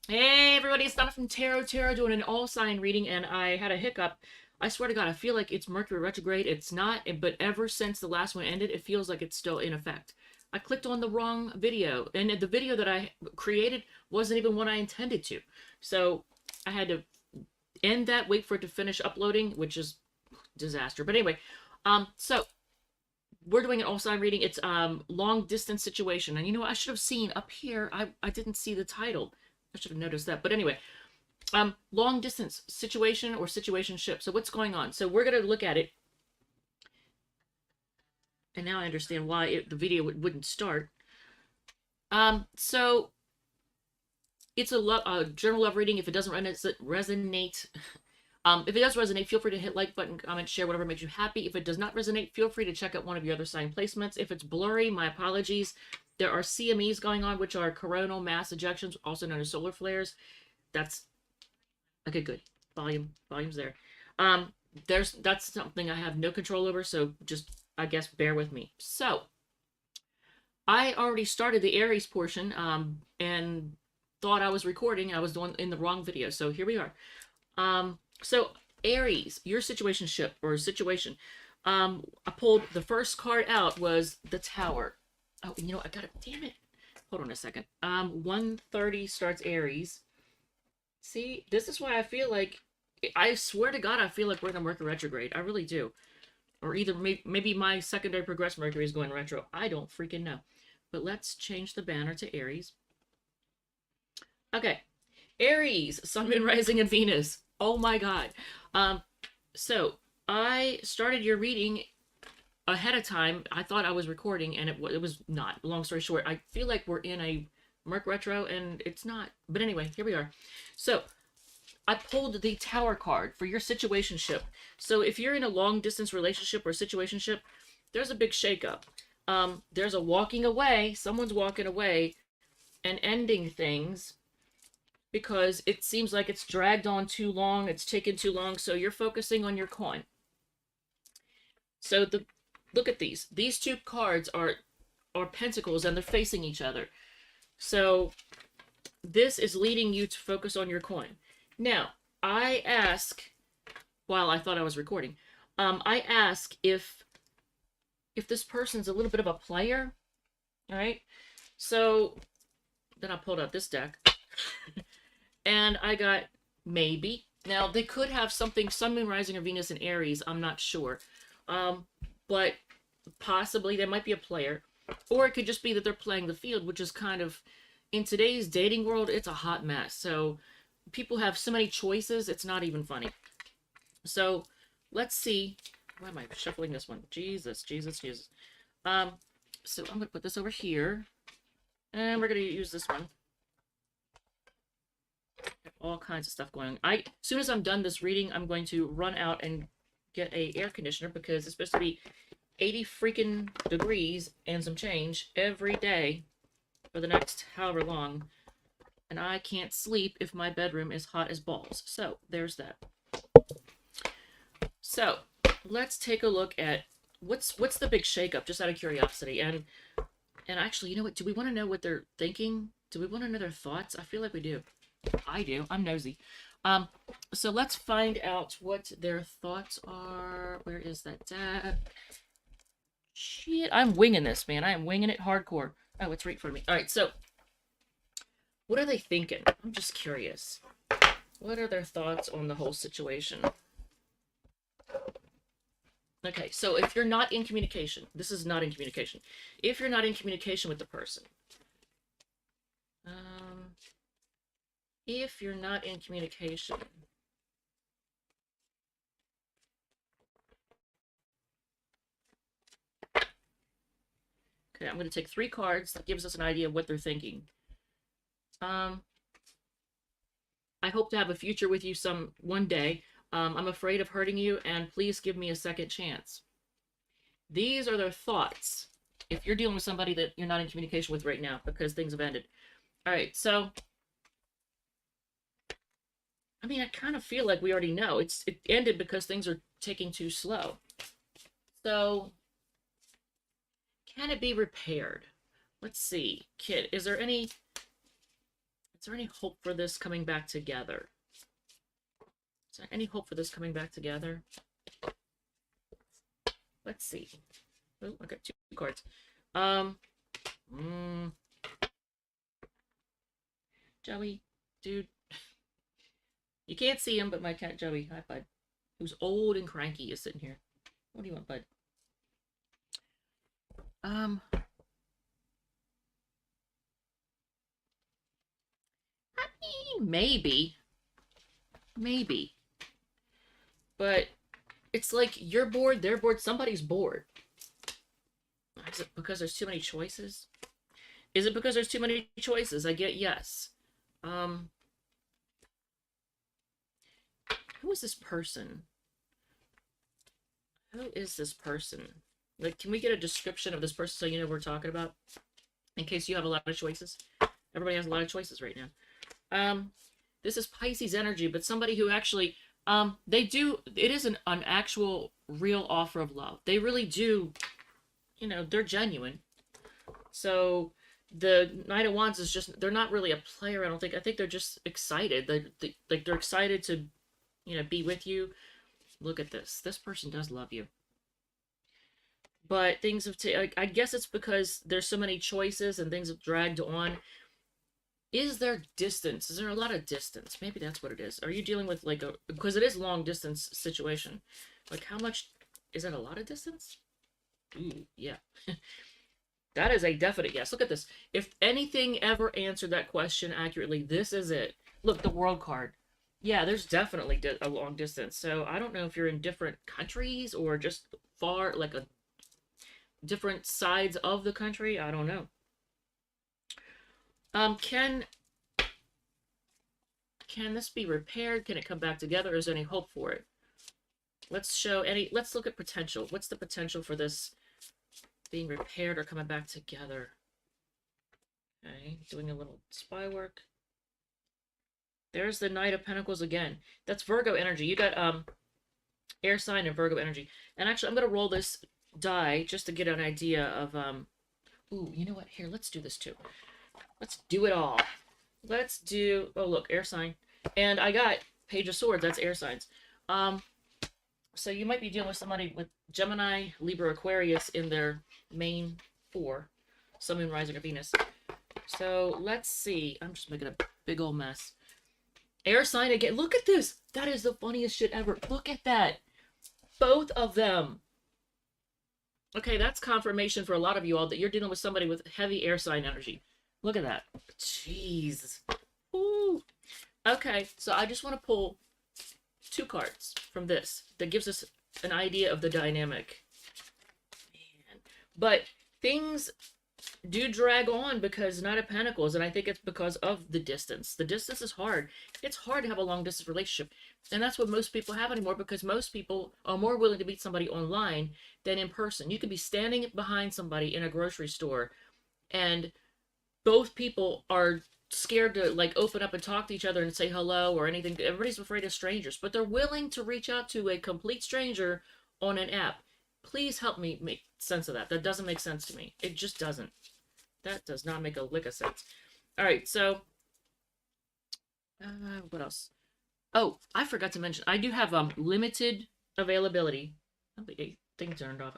Hey everybody, it's Donna from Tarot doing an all sign reading, and I had a hiccup. I swear to God, I feel like it's Mercury retrograde. It's not, but ever since the last one ended, it feels like it's still in effect. I clicked on the wrong video, and the video that I created wasn't even what I intended to. So I had to end that, wait for it to finish uploading, which is disaster. But anyway, so we're doing an all sign reading. It's long distance situation, and you know what? I should have seen up here. I didn't see the title. I should have noticed that. But anyway, long distance situation or situationship. So what's going on? So we're going to look at it, and now I understand why the video wouldn't start. So it's a general love reading. If it doesn't resonate, if it does resonate, feel free to hit like button, comment, share, whatever makes you happy. If it does not resonate, feel free to check out one of your other sign placements. If it's blurry, my apologies. There are CMEs going on, which are coronal mass ejections, also known as solar flares. That's okay, good. Volume's there. That's something I have no control over, so just, I guess, bear with me. So, I already started the Aries portion, and thought I was recording. I was doing in the wrong video, so here we are. So Aries, your situationship or situation. I pulled the first card out was the Tower. Oh, you know, I got it. Damn it. Hold on a second. 1:30 starts Aries. See, this is why I feel like, I swear to God, I feel like we're in a Mercury retrograde. I really do. Or either maybe my secondary progressed Mercury is going retro. I don't freaking know. But let's change the banner to Aries. Okay. Aries, Sun, Moon, Rising, and Venus. Oh my God. So I started your reading ahead of time. I thought I was recording, and it was not. Long story short, I feel like we're in a Merc retro, and it's not. But anyway, here we are. So I pulled the Tower card for your situationship. So if you're in a long distance relationship or situationship, there's a big shakeup. There's a walking away. Someone's walking away and ending things because it seems like it's dragged on too long. It's taken too long. So you're focusing on your coin. So look at these. These two cards are pentacles, and they're facing each other. So this is leading you to focus on your coin. Now, I ask, while I thought I was recording, I ask if this person's a little bit of a player, all right? So then I pulled out this deck, and I got maybe. Now, they could have something, Sun, Moon, Rising, or Venus in Aries. I'm not sure. But possibly they might be a player. Or it could just be that they're playing the field, which is kind of, in today's dating world, it's a hot mess. So people have so many choices, it's not even funny. So let's see. Why am I shuffling this one? Jesus, Jesus, Jesus. So I'm going to put this over here. And we're going to use this one. All kinds of stuff going on. As soon as I'm done this reading, I'm going to run out and get a air conditioner because it's supposed to be 80 freaking degrees and some change every day for the next however long. And I can't sleep if my bedroom is hot as balls. So there's that. So let's take a look at what's the big shakeup, just out of curiosity. And actually, you know what? Do we want to know what they're thinking? Do we want to know their thoughts? I feel like we do. I do. I'm nosy. So let's find out what their thoughts are. Where is that at? Shit, I'm winging this, man. I am winging it hardcore. Oh, it's right in front of me. All right, so what are they thinking? I'm just curious. What are their thoughts on the whole situation? Okay, so if you're not in communication, this is not in communication. If you're not in communication with the person, if you're not in communication, okay, I'm going to take 3 cards. That gives us an idea of what they're thinking. I hope to have a future with you one day. I'm afraid of hurting you, and please give me a second chance. These are their thoughts if you're dealing with somebody that you're not in communication with right now because things have ended. All right, so I mean, I kind of feel like we already know. It ended because things are taking too slow. So can it be repaired? Let's see. Kid, is there any... there any hope for this coming back together? Is there any hope for this coming back together? Let's see. Oh, I got two cards. Mm, Joey, dude. You can't see him, but my cat Joey, hi bud, who's old and cranky, is sitting here. What do you want, bud? I mean, maybe, but it's like you're bored, they're bored, somebody's bored. Is it because there's too many choices? Is it because there's too many choices? I get yes. Who is this person? Who is this person? Like, can we get a description of this person so you know what we're talking about? In case you have a lot of choices. Everybody has a lot of choices right now. This is Pisces energy, but somebody who actually, they do, it is an actual real offer of love. They really do, you know, they're genuine. So the Knight of Wands is just, they're not really a player, I don't think. I think they're just excited. They're excited to, you know, be with you. Look at this. This person does love you. But things have taken, I guess it's because there's so many choices and things have dragged on. Is there distance? Is there a lot of distance? Maybe that's what it is. Are you dealing with like a, because it is long distance situation. Like how much, is that a lot of distance? Ooh, yeah. That is a definite yes. Look at this. If anything ever answered that question accurately, this is it. Look, the World card. Yeah, there's definitely a long distance. So I don't know if you're in different countries or just far, like a different sides of the country. I don't know. Can this be repaired? Can it come back together? Is there any hope for it? Let's look at potential. What's the potential for this being repaired or coming back together? Okay, doing a little spy work. There's the Knight of Pentacles again. That's Virgo energy. You got air sign and Virgo energy. And actually, I'm going to roll this die just to get an idea of ooh, you know what? Here, let's do this too. Let's do it all. Let's do, oh look, air sign. And I got Page of Swords, that's air signs. So you might be dealing with somebody with Gemini, Libra, Aquarius in their main four. Sun, Moon, Rising, or Venus. So let's see. I'm just making a big old mess. Air sign again. Look at this. That is the funniest shit ever. Look at that. Both of them. Okay, that's confirmation for a lot of you all that you're dealing with somebody with heavy air sign energy. Look at that. Jeez. Ooh. Okay, so I just want to pull two cards from this that gives us an idea of the dynamic. Man. But things do drag on because Knight of Pentacles, and I think it's because of the distance. The distance is hard. It's hard to have a long distance relationship, and that's what most people have anymore because most people are more willing to meet somebody online than in person. You could be standing behind somebody in a grocery store, and both people are scared to like open up and talk to each other and say hello or anything. Everybody's afraid of strangers, but they're willing to reach out to a complete stranger on an app. Please help me make sense of that. That doesn't make sense to me. It just doesn't. That does not make a lick of sense. All right, so what else? Oh, I forgot to mention, I do have limited availability. Oh, the thing turned off.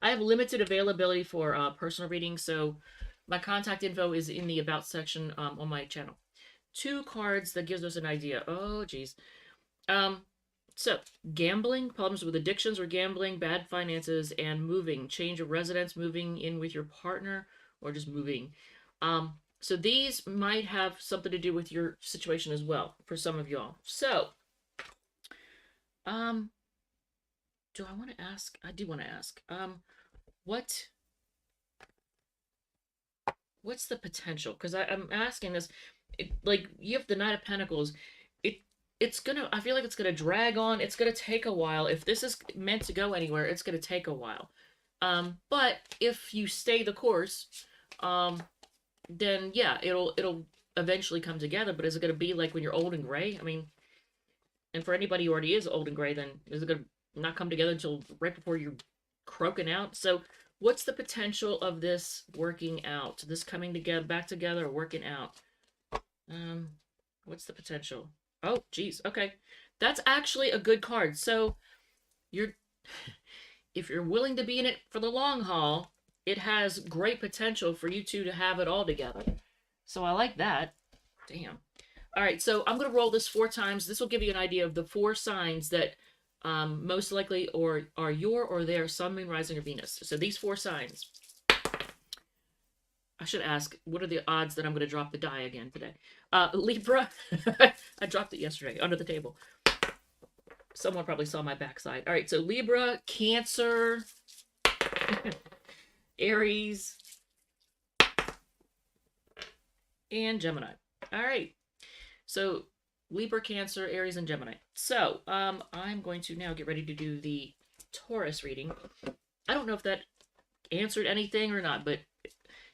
I have limited availability for personal readings, so my contact info is in the About section on my channel. Two cards that gives us an idea. Oh, geez. So, gambling, problems with addictions or gambling, bad finances, and moving. Change of residence, moving in with your partner, or just moving. So these might have something to do with your situation as well, for some of y'all. So, do I want to ask? I do want to ask. What's the potential? Because I'm asking this, like, you have the Knight of Pentacles. It's gonna, I feel like it's gonna drag on. It's gonna take a while. If this is meant to go anywhere, it's gonna take a while. But if you stay the course, then yeah, it'll eventually come together. But is it gonna be like when you're old and gray? I mean, and for anybody who already is old and gray, then is it gonna not come together until right before you're croaking out? So what's the potential of this working out? This coming together, back together, or working out? What's the potential? Oh, geez. Okay. That's actually a good card. So you're if you're willing to be in it for the long haul, it has great potential for you two to have it all together. So I like that. Damn. All right, so I'm going to roll this 4 times. This will give you an idea of the 4 signs that most likely are your or their sun, moon, rising, or Venus. So these 4 signs. I should ask, what are the odds that I'm going to drop the die again today? Libra. I dropped it yesterday under the table. Someone probably saw my backside. All right, so Libra, Cancer, Aries, and Gemini. All right. So Libra, Cancer, Aries, and Gemini. So I'm going to now get ready to do the Taurus reading. I don't know if that answered anything or not, but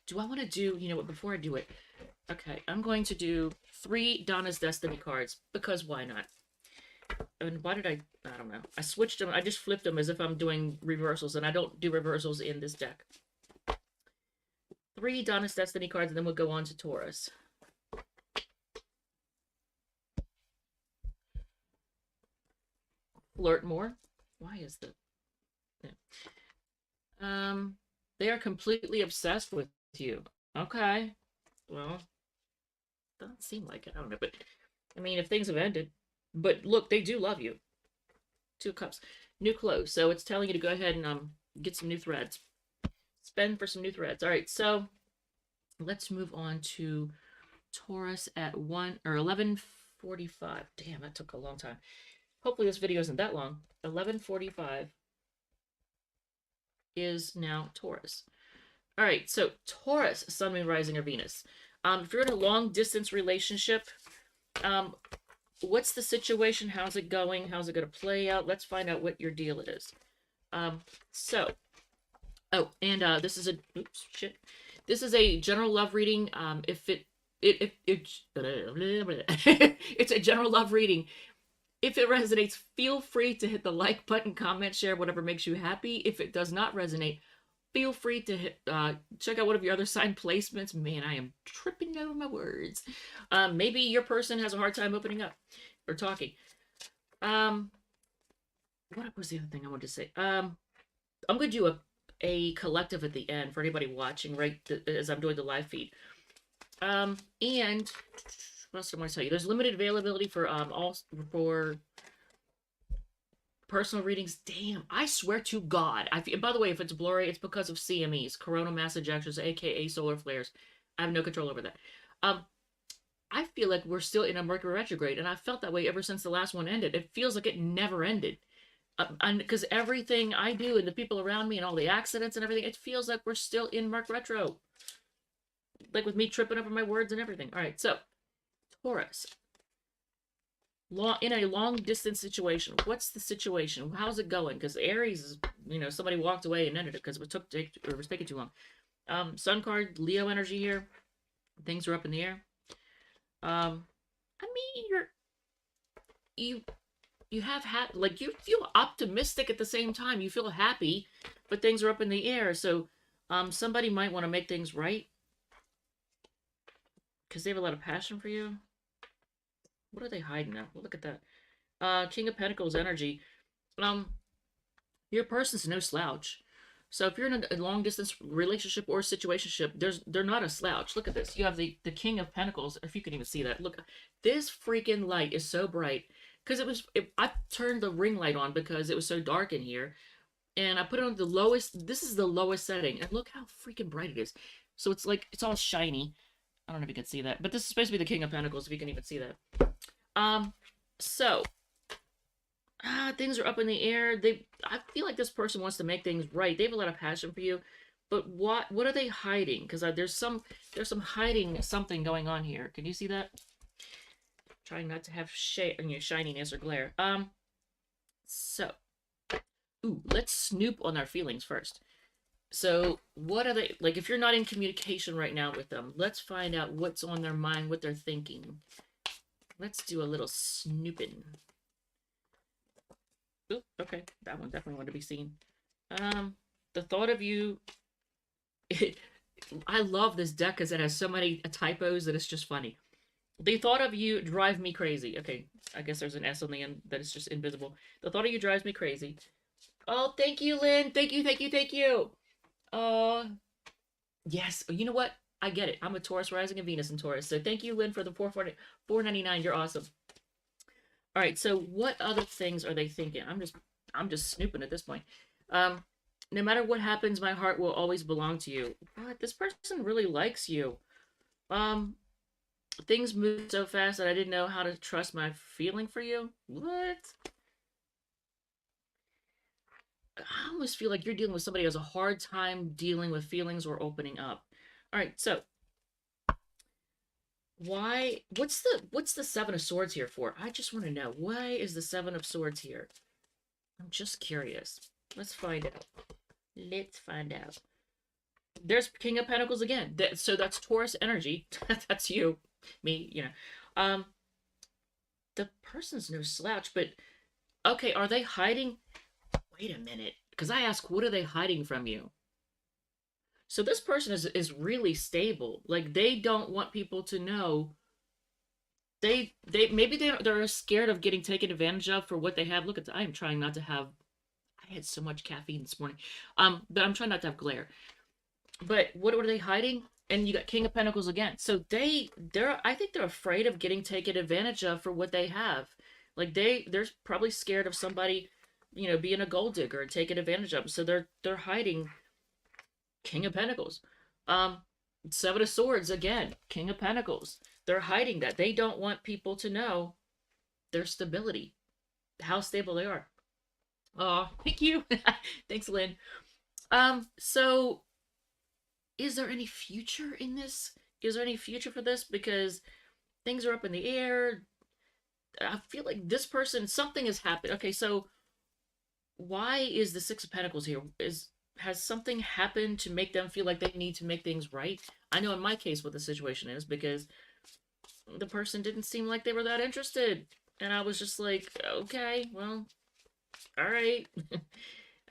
do I want to do, you know what, before I do it, okay, I'm going to do 3 Donna's Destiny cards, because why not? And why did I don't know. I switched them, I just flipped them as if I'm doing reversals, and I don't do reversals in this deck. 3 Donna's Destiny cards, and then we'll go on to Taurus. Flirt more. Why is that? Yeah. They are completely obsessed with you. Okay. Well, doesn't seem like it. I don't know, but I mean, if things have ended, but look, they do love you. 2 of Cups. New clothes. So it's telling you to go ahead and get some new threads. Spend for some new threads. All right, so let's move on to Taurus at 11:45. Damn, that took a long time. Hopefully this video isn't that long. 11:45 is now Taurus. All right, so Taurus, Sun, Moon, Rising, or Venus. If you're in a long-distance relationship, what's the situation? How's it going? How's it going to play out? Let's find out what your deal is. This is a This is a general love reading. It's a general love reading. If it resonates, feel free to hit the like button, comment, share, whatever makes you happy. If it does not resonate, feel free to hit, check out one of your other sign placements. Man, I am tripping over my words. Maybe your person has a hard time opening up or talking. What was the other thing I wanted to say? I'm going to do a collective at the end for anybody watching, right, as I'm doing the live feed. And what else do I want to tell you? There's limited availability for personal readings. Damn, I swear to God. By the way, if it's blurry, it's because of CMEs, coronal mass ejections, aka solar flares. I have no control over that. I feel like we're still in a Mercury retrograde, and I felt that way ever since the last one ended. It feels like it never ended. Because everything I do and the people around me and all the accidents and everything, it feels like we're still in Mercury retro. Like with me tripping over my words and everything. All right, so Taurus. In a long distance situation. What's the situation? How's it going? Because Aries is, somebody walked away and ended it because it was taking too long. Sun card, Leo energy here. Things are up in the air. I mean, you have you feel optimistic at the same time. You feel happy, but things are up in the air. So somebody might want to make things right because they have a lot of passion for you. What are they hiding now? Well, look at that. King of Pentacles energy. Your person's no slouch. So if you're in a long distance relationship or situationship, they're not a slouch. Look at this. You have the King of Pentacles. If you can even see that. Look, this freaking light is so bright. Because I turned the ring light on because it was so dark in here. And I put it on the lowest. This is the lowest setting. And look how freaking bright it is. So it's like, it's all shiny. I don't know if you can see that. But this is supposed to be the King of Pentacles, if you can even see that. Things are up in the air. I feel like this person wants to make things right. They have a lot of passion for you. But what are they hiding? Because there's some hiding something going on here. Can you see that? Trying not to have shininess or glare. Let's snoop on our feelings first. So, what are they, like, if you're not in communication right now with them, let's find out what's on their mind, what they're thinking. Let's do a little snooping. Ooh, okay, that one definitely wanted to be seen. The thought of you, I love this deck because it has so many typos that it's just funny. The thought of you drive me crazy. Okay, I guess there's an S on the end that is just invisible. The thought of you drives me crazy. Oh, thank you, Lynn. Thank you, thank you, thank you. Uh, yes. You know what? I get it. I'm a Taurus rising and Venus in Taurus. So thank you, Lynn, for the 4.99. You're awesome. All right. So what other things are they thinking? I'm just snooping at this point. Um, no matter what happens, my heart will always belong to you. What? This person really likes you. Um, things move so fast that I didn't know how to trust my feeling for you. What? I almost feel like you're dealing with somebody who has a hard time dealing with feelings or opening up. All right, so why? What's the Seven of Swords here for? I just want to know, why is the Seven of Swords here? I'm just curious. Let's find out. Let's find out. There's King of Pentacles again. So that's Taurus energy. That's you, me. Um, the person's no slouch, but okay, are they hiding? Wait a minute, because I asked, what are they hiding from you? So this person is really stable. Like, they don't want people to know. They maybe they're scared of getting taken advantage of for what they have. Look at I am trying not to have. I had so much caffeine this morning. But I'm trying not to have glare. But what are they hiding? And you got King of Pentacles again. So they're I think they're afraid of getting taken advantage of for what they have. Like, they're probably scared of somebody, being a gold digger and taking advantage of them. So they're hiding King of Pentacles. Um, Seven of Swords again, King of Pentacles. They're hiding that. They don't want people to know their stability, how stable they are. Oh, thank you. Thanks, Lynn. So is there any future in this? Is there any future for this? Because things are up in the air. I feel like this person, something has happened. Okay, so why is the Six of Pentacles here? Has something happened to make them feel like they need to make things right? I know in my case what the situation is, because the person didn't seem like they were that interested. And I was just like, okay, well, all right.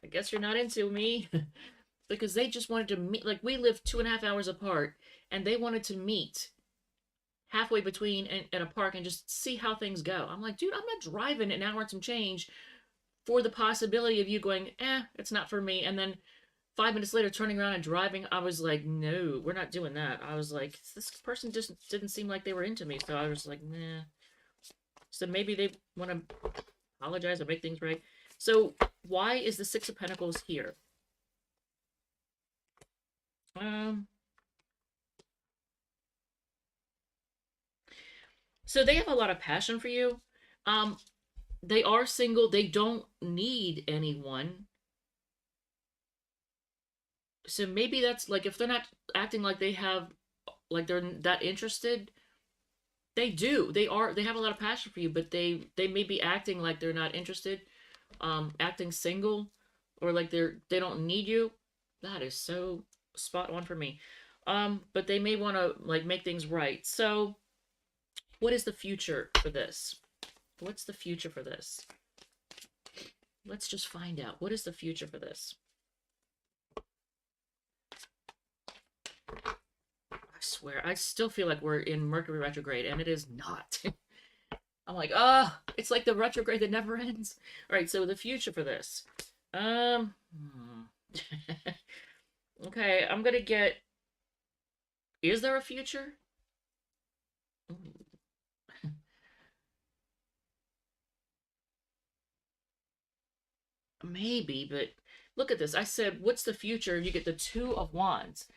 I guess you're not into me. Because they just wanted to meet. Like, we live 2.5 hours apart, and they wanted to meet halfway between in a park and just see how things go. I'm like, dude, I'm not driving an hour and some change for the possibility of you going, it's not for me. And then 5 minutes later, turning around and driving. I was like, no, we're not doing that. I was like, this person just didn't seem like they were into me. So I was like, nah. So maybe they want to apologize or make things right. So why is the Six of Pentacles here? So they have a lot of passion for you. Um, they are single. They don't need anyone. So maybe that's like, if they're not acting like they have, like they're that interested, they do. They have a lot of passion for you, but they may be acting like they're not interested, acting single, or like they don't need you. That is so spot on for me. But they may want to like make things right. So what is the future for this? What's the future for this? Let's just find out. What is the future for this? I swear, I still feel like we're in Mercury retrograde, and it is not. I'm like, it's like the retrograde that never ends. All right, so the future for this. Um, okay, I'm gonna get. Is there a future? Maybe, but look at this. I said, what's the future? You get the Two of Wands.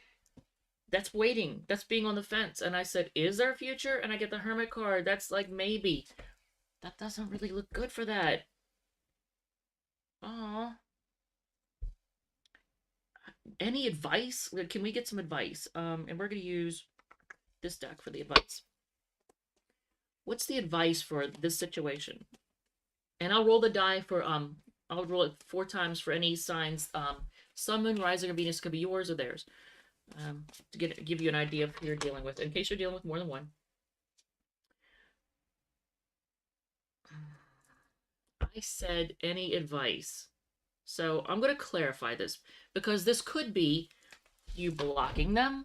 That's waiting. That's being on the fence. And I said, is there a future? And I get the Hermit card. That's like maybe. That doesn't really look good for that. Aw. Any advice? Can we get some advice? And we're gonna use this deck for the advice. What's the advice for this situation? And I'll roll the die for I'll roll it 4 times for any signs. Sun, Moon, Rising, or Venus could be yours or theirs. To give you an idea of who you're dealing with, in case you're dealing with more than one. I said any advice. So I'm going to clarify this, because this could be you blocking them,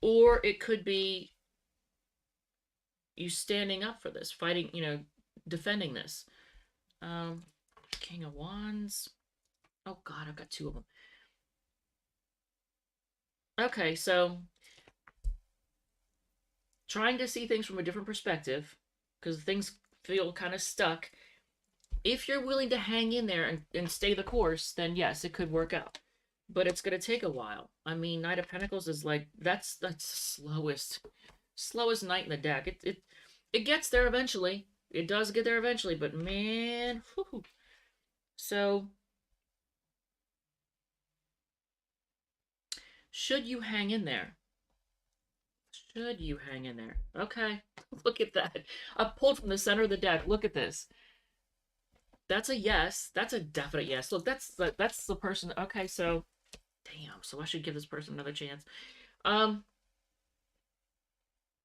or it could be you standing up for this, fighting, defending this. Um, King of Wands. Oh God, I've got two of them. Okay, so trying to see things from a different perspective because things feel kind of stuck. If you're willing to hang in there and stay the course, then yes, it could work out. But it's gonna take a while. I mean, Knight of Pentacles is like that's the slowest knight in the deck. It gets there eventually. It does get there eventually, but man, whew. So should you hang in there? Should you hang in there? Okay, look at that. I pulled from the center of the deck. Look at this. That's a yes. That's a definite yes. Look, that's the person. Okay, so damn. So I should give this person another chance. Um,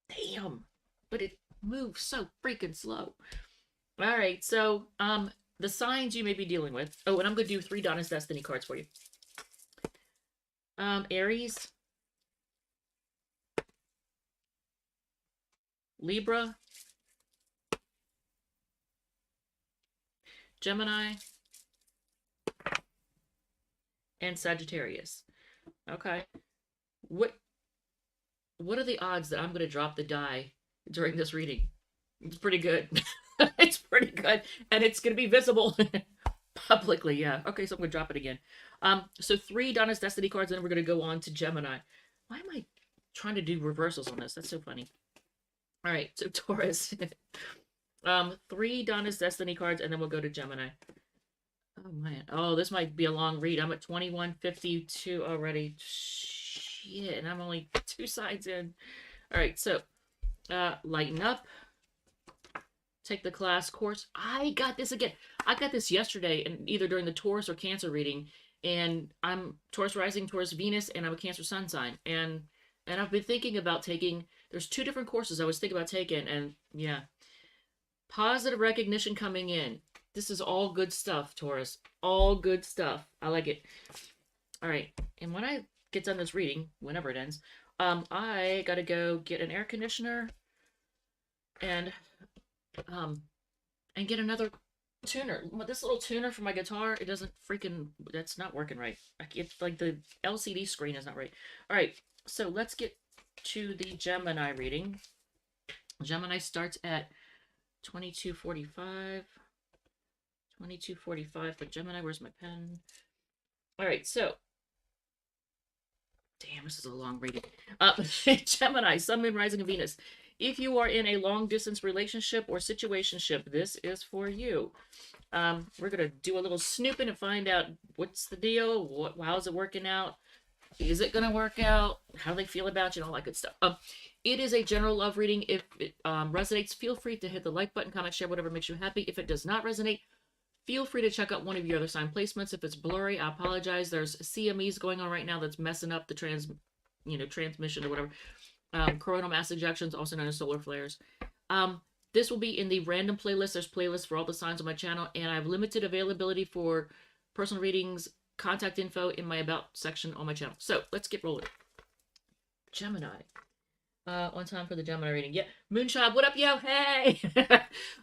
damn. But it moves so freaking slow. All right, so the signs you may be dealing with. Oh, and I'm gonna do 3 Donna's Destiny cards for you. Aries, Libra, Gemini, and Sagittarius. Okay. What are the odds that I'm going to drop the die during this reading? It's pretty good. It's pretty good. And it's going to be visible publicly. Yeah. Okay, so I'm going to drop it again. So 3 Donna's Destiny cards, and then we're going to go on to Gemini. Why am I trying to do reversals on this? That's so funny. All right, so Taurus. 3 Donna's Destiny cards, and then we'll go to Gemini. Oh, man. Oh, this might be a long read. I'm at 21:52 already. Shit, and I'm only 2 sides in. All right, so lighten up. Take the class course. I got this again. I got this yesterday, and either during the Taurus or Cancer reading, and I'm Taurus rising, Taurus Venus, and I'm a Cancer sun sign, and I've been thinking about taking. There's 2 different courses I was thinking about taking, and yeah, positive recognition coming in. This is all good stuff, Taurus. All good stuff. I like it. All right, and when I get done this reading, whenever it ends, I gotta go get an air conditioner and get another tuner. This little tuner for my guitar, it doesn't freaking, that's not working right. It's like the LCD screen is not right. All right, so let's get to the Gemini reading. Gemini starts at 22:45. 22:45 for Gemini. Where's my pen? All right, so damn, this is a long reading. Gemini, Sun, Moon, Rising, and Venus. If you are in a long-distance relationship or situationship, this is for you. We're going to do a little snooping and find out what's the deal, how's it working out, is it going to work out, how do they feel about you, and all that good stuff. It is a general love reading. If it resonates, feel free to hit the like button, comment, share, whatever makes you happy. If it does not resonate, feel free to check out one of your other sign placements. If it's blurry, I apologize. There's CMEs going on right now that's messing up the transmission or whatever. Coronal mass ejections, also known as solar flares. This will be in the random playlist. There's playlists for all the signs on my channel, and I have limited availability for personal readings, contact info in my About section on my channel. So let's get rolling. Gemini. On time for the Gemini reading. Yeah, Moonshot, what up, yo? Hey!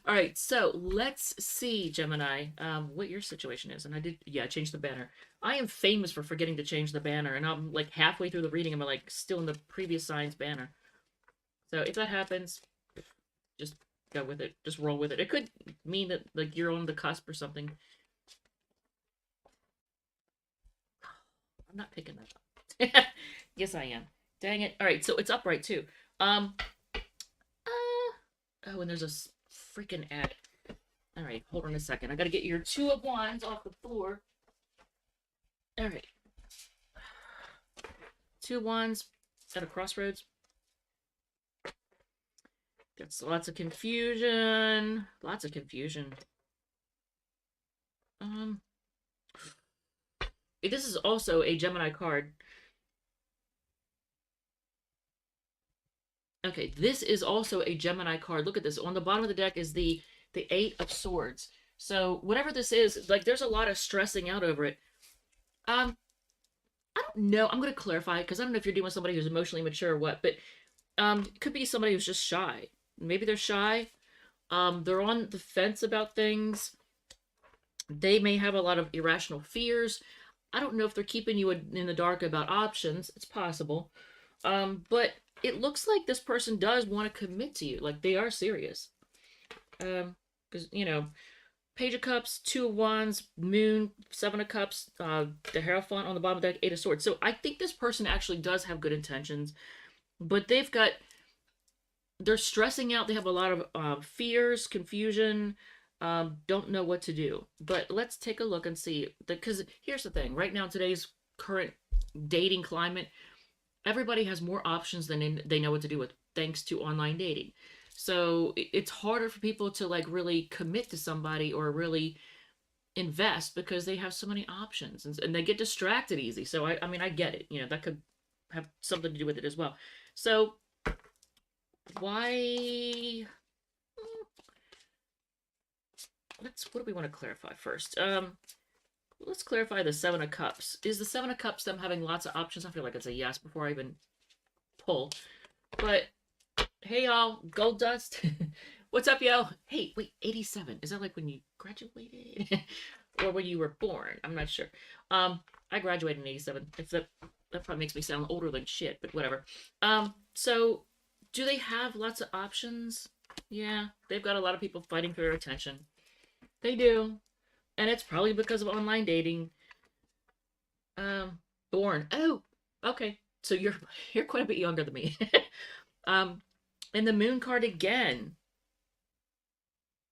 All right, so let's see, Gemini, what your situation is. And I changed the banner. I am famous for forgetting to change the banner, and I'm like halfway through the reading, I'm like still in the previous sign's banner. So if that happens, just go with it. Just roll with it. It could mean that like you're on the cusp or something. I'm not picking that up. Yes, I am. Dang it. All right, so it's upright too. Oh, and there's a freaking ad. All right, hold on a second. I got to get your 2 of Wands off the floor. All right. 2 of Wands at a crossroads. That's lots of confusion. Lots of confusion. This is also a Gemini card. Okay, this is also a Gemini card. Look at this. On the bottom of the deck is the 8 of Swords. So whatever this is, like there's a lot of stressing out over it. I don't know. I'm going to clarify because I don't know if you're dealing with somebody who's emotionally mature or what, but it could be somebody who's just shy. Maybe they're shy. They're on the fence about things. They may have a lot of irrational fears. I don't know if they're keeping you in the dark about options. It's possible. But it looks like this person does want to commit to you. Like they are serious. Because, Page of Cups, Two of Wands, Moon, Seven of Cups, the Hierophant on the bottom of the deck, Eight of Swords. So I think this person actually does have good intentions, but they're stressing out. They have a lot of fears, confusion, don't know what to do. But let's take a look and see. Because here's the thing. Right now, today's current dating climate, everybody has more options than they know what to do with, thanks to online dating. So it's harder for people to like really commit to somebody or really invest because they have so many options, and they get distracted easy. So I mean, I get it. That could have something to do with it as well. So why? What do we want to clarify first? Let's clarify the Seven of Cups. Is the Seven of Cups them having lots of options? I feel like it's a yes before I even pull. But hey y'all, gold dust. What's up, yo? Hey, wait, 87. Is that like when you graduated? Or when you were born? I'm not sure. I graduated in 87. If that probably makes me sound older than shit, but whatever. So do they have lots of options? Yeah, they've got a lot of people fighting for their attention. They do. And it's probably because of online dating. Born. Oh, okay. So you're quite a bit younger than me. And the moon card again.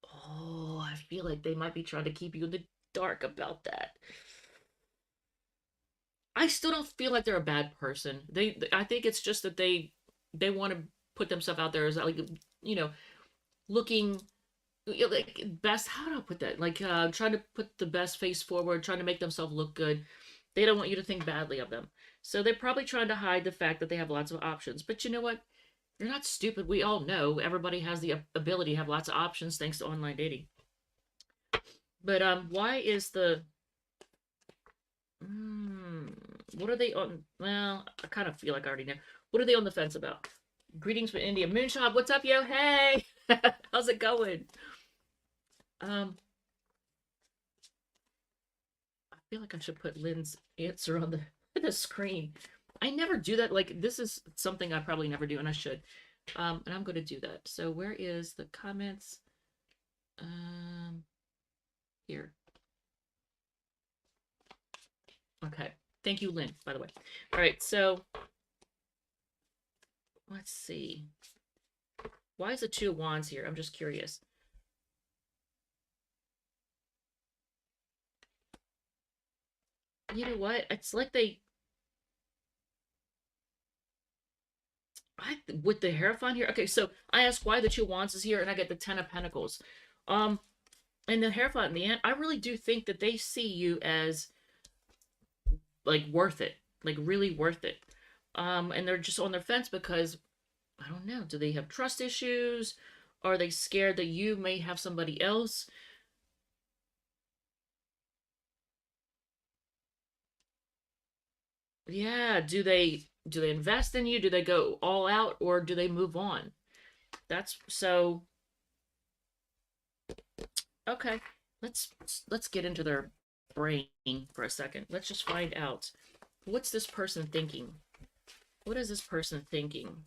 Oh, I feel like they might be trying to keep you in the dark about that. I still don't feel like they're a bad person. I think it's just that they want to put themselves out there as like, looking like best. How do I put that? Like trying to put the best face forward, trying to make themselves look good. They don't want you to think badly of them. So they're probably trying to hide the fact that they have lots of options. But you know what? You're not stupid. We all know everybody has the ability to have lots of options thanks to online dating. But why is the what are they on? Well, I kind of feel like I already know. What are they on the fence about? Greetings from India. Moonshot, what's up, yo? Hey! How's it going? I feel like I should put Lynn's answer on the screen. I never do that. Like, this is something I probably never do, and I should. And I'm going to do that. So where is the comments? Here. Okay. Thank you, Lynn, by the way. All right, so let's see. Why is the Two of Wands here? I'm just curious. You know what? It's like with the Hierophant here. Okay, so I ask why the Two of Wands is here, and I get the Ten of Pentacles. And the Hierophant in the end, I really do think that they see you as like worth it, like really worth it. And they're just on their fence because I don't know. Do they have trust issues? Are they scared that you may have somebody else? Yeah, do they invest in you? Do they go all out or do they move on? That's so okay. Let's get into their brain for a second. Let's just find out what's this person thinking? What is this person thinking?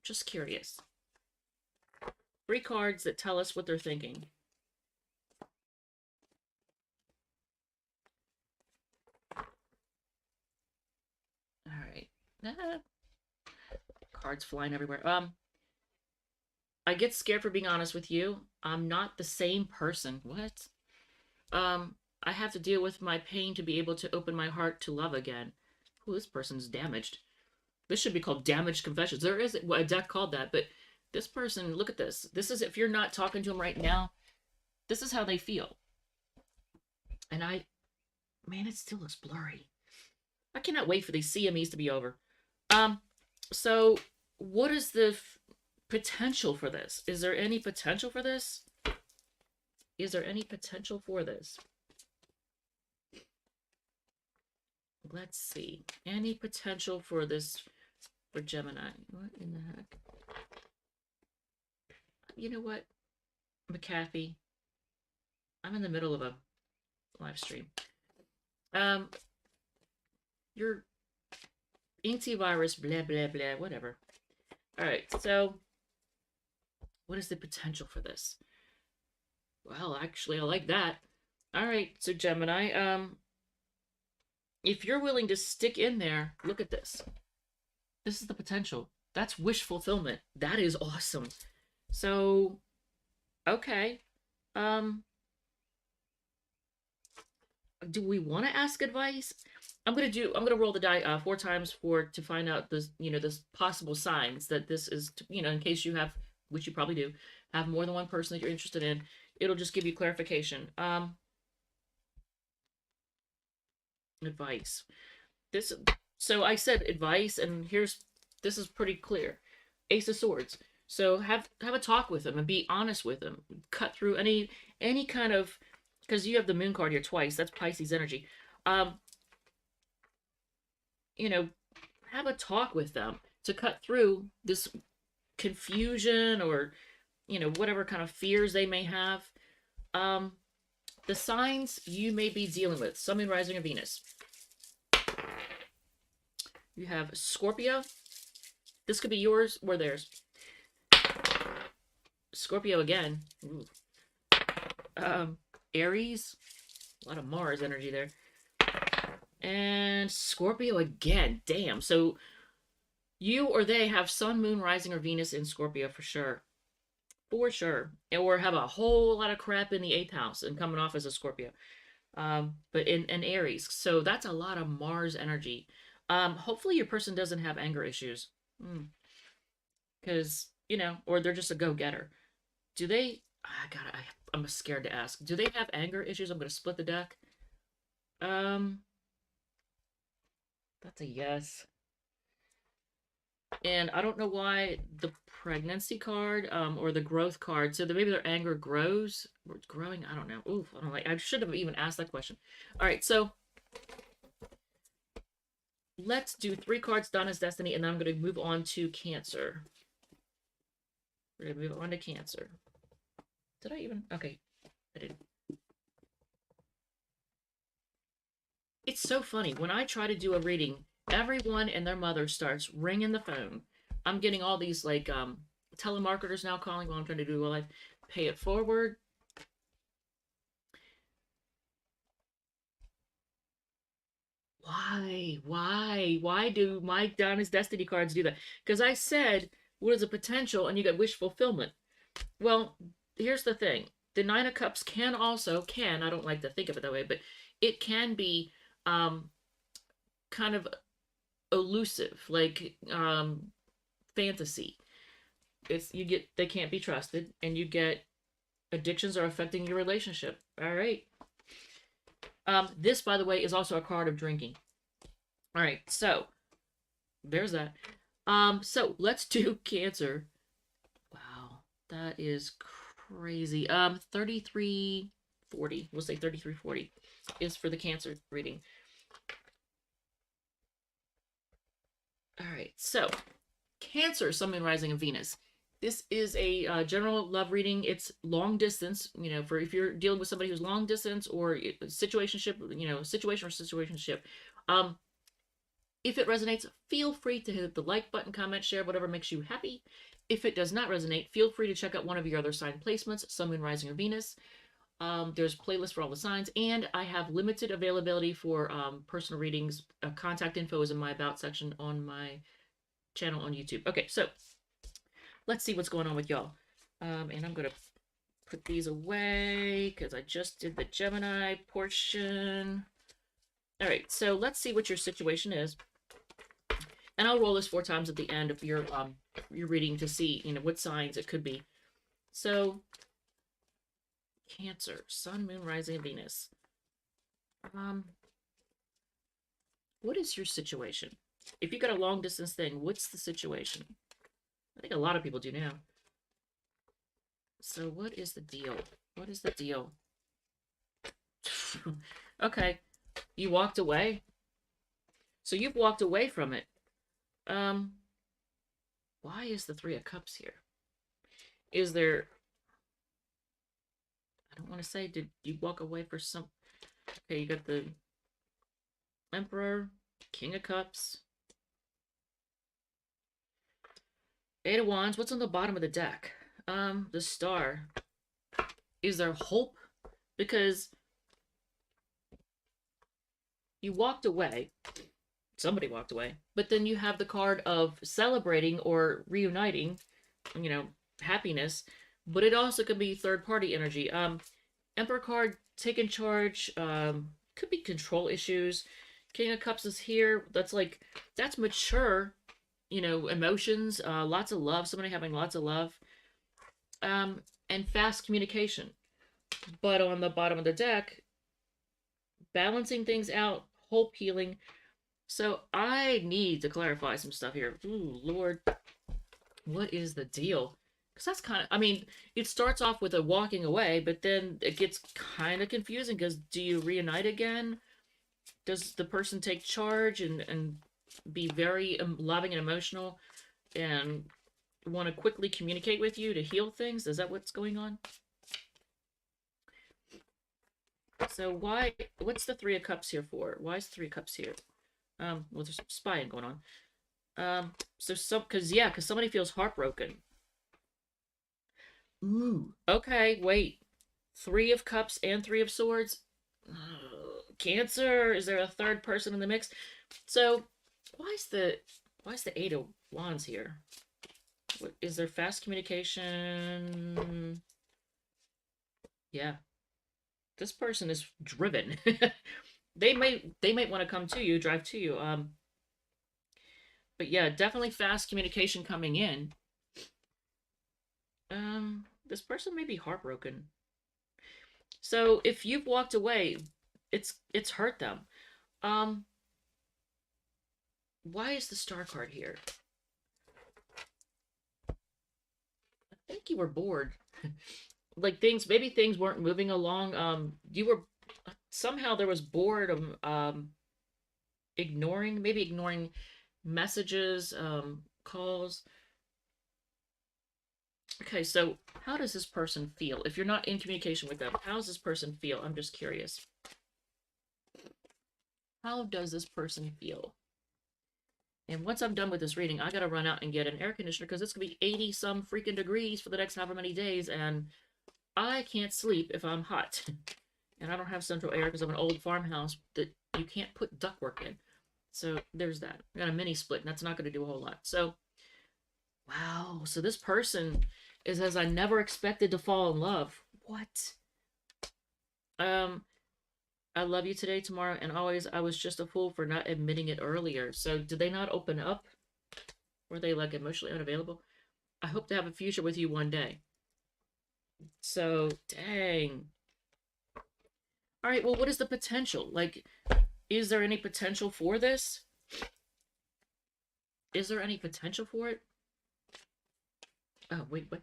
Just curious. 3 cards that tell us what they're thinking. All right. Cards flying everywhere. I get scared for being honest with you. I'm not the same person. What? I have to deal with my pain to be able to open my heart to love again. Ooh, this person's damaged. This should be called damaged confessions. There is a deck called that, but this person, look at this. This is, if you're not talking to them right now, this is how they feel. And man, it still looks blurry. I cannot wait for these CMEs to be over. So what is the potential for this? Is there any potential for this? Is there any potential for this? Let's see. Any potential for this for Gemini? What in the heck? you know what, McAfee, I'm in the middle of a live stream. Um, your antivirus, blah, blah, blah, whatever. All right, so what is the potential for this? Well, actually, I like that. All right, so Gemini, if you're willing to stick in there, look at this. This is the potential. That's wish fulfillment. That is awesome. So, okay. Um, do we want to ask advice? I'm gonna roll the die 4 times to find out this possible signs that this is, in case you have, which you probably do, have more than one person that you're interested in. It'll just give you clarification. Advice. This so I said advice, and this is pretty clear. Ace of Swords. So have a talk with him and be honest with him. Cut through any kind of, because you have the moon card here twice. That's Pisces energy. Um, you know, have a talk with them to cut through this confusion or whatever kind of fears they may have. The signs you may be dealing with: Sun, Moon, Rising, or Venus. You have Scorpio. This could be yours or theirs. Scorpio again. Ooh. Aries. A lot of Mars energy there. And Scorpio again. Damn. So you or they have Sun, Moon, Rising, or Venus in Scorpio for sure. For sure. Or have a whole lot of crap in the 8th house and coming off as a Scorpio. But in Aries. So that's a lot of Mars energy. Hopefully your person doesn't have anger issues. Because, or they're just a go-getter. Do they... I'm scared to ask. Do they have anger issues? I'm going to split the deck. That's a yes. And I don't know why the pregnancy card, or the growth card, so that maybe their anger grows, or it's growing, I don't know. Oof, I don't like, I should have even asked that question. All right, so let's do 3 cards, Donna's Destiny, and then I'm going to move on to Cancer. We're going to move on to Cancer. Did I even? Okay, I did. It's so funny. When I try to do a reading, everyone and their mother starts ringing the phone. I'm getting all these, like, telemarketers now calling while I'm trying to do a live. Pay it forward. Why do my Donna's Destiny cards do that? Because I said, what is the potential? And you got wish fulfillment. Well, here's the thing. The 9 of Cups can, I don't like to think of it that way, but it can be kind of elusive, like fantasy. They can't be trusted, and you get addictions are affecting your relationship. All right. This, by the way, is also a card of drinking. All right, so there's that. So let's do Cancer. Wow, that is crazy. 3340. We'll say 3340 is for the Cancer reading. All right, so Cancer, Sun, Moon, Rising, and Venus. This is a general love reading. It's long distance, for if you're dealing with somebody who's long distance or situationship, situation or situationship. If it resonates, feel free to hit the like button, comment, share, whatever makes you happy. If it does not resonate, feel free to check out one of your other sign placements, Sun, Moon, Rising, or Venus. There's playlists for all the signs, and I have limited availability for personal readings. Contact info is in my About section on my channel on YouTube. Okay, so let's see what's going on with y'all. And I'm going to put these away because I just did the Gemini portion. All right, so let's see what your situation is. And I'll roll this 4 times at the end of your reading to see, what signs it could be. So, Cancer, Sun, Moon, Rising, Venus. What is your situation? If you got a long distance thing, what's the situation? I think a lot of people do now. So what is the deal? What is the deal? Okay, you walked away. So you've walked away from it. Why is the 3 of Cups here? Is there, I don't want to say, did you walk away for some, okay, you got the Emperor, King of Cups, Eight of Wands. What's on the bottom of the deck? The Star. Is there hope? Because you walked away, somebody walked away, but then you have the card of celebrating or reuniting, you know, happiness, but it also could be third party energy. Emperor card, taking charge, could be control issues. King of Cups is here. That's like, that's mature, you know, emotions, lots of love, somebody having lots of love, and fast communication. But on the bottom of the deck, balancing things out, hope, healing. So I need to clarify some stuff here. Ooh, Lord, what is the deal? Because that's kind of, I mean, it starts off with a walking away, but then it gets kind of confusing because do you reunite again? Does the person take charge and be very loving and emotional and want to quickly communicate with you to heal things? Is that what's going on? So what's the Three of Cups here for? Why is Three of Cups here? Well, there's some spying going on. Because somebody feels heartbroken. Ooh, okay, wait. Three of Cups and Three of Swords? Cancer? Is there a third person in the mix? So, why is the Eight of Wands here? What, is there fast communication? Yeah. This person is driven. They might want to come to you, drive to you. But yeah, definitely fast communication coming in. This person may be heartbroken. So if you've walked away, it's hurt them. Um, why is the Star card here? I think you were bored. Like maybe things weren't moving along. You were somehow there was boredom. Ignoring messages, calls. Okay, so how does this person feel? If you're not in communication with them, how does this person feel? I'm just curious. How does this person feel? And once I'm done with this reading, I gotta run out and get an air conditioner because it's gonna be 80 some freaking degrees for the next however many days, and I can't sleep if I'm hot. And I don't have central air because I have an old farmhouse that you can't put ductwork in. So there's that. I got a mini split, and that's not going to do a whole lot. So, wow. So this person is as I never expected to fall in love. What? I love you today, tomorrow, and always. I was just a fool for not admitting it earlier. So did they not open up? Were they like emotionally unavailable? I hope to have a future with you one day. So, dang. All right, well, what is the potential? Like, is there any potential for this? Is there any potential for it? Oh, wait, what?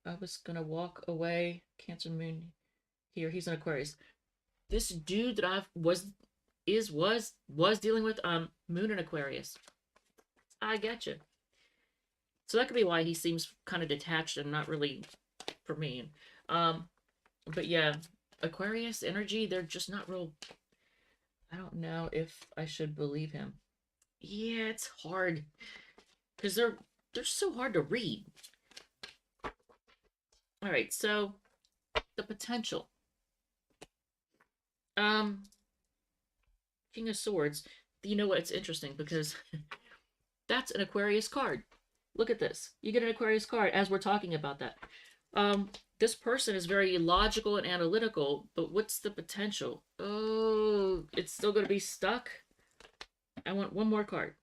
I was gonna walk away. Cancer moon here. He's an Aquarius. This dude that was dealing with moon and Aquarius. I get you. So that could be why he seems kind of detached and not really for me. But yeah, Aquarius energy, they're just not real. I don't know if I should believe him. Yeah, it's hard because they're so hard to read. All right, so the potential. King of Swords. You know what? It's interesting because that's an Aquarius card. Look at this. You get an Aquarius card as we're talking about that. This person is very logical and analytical, but what's the potential? Oh, it's still going to be stuck. I want one more card.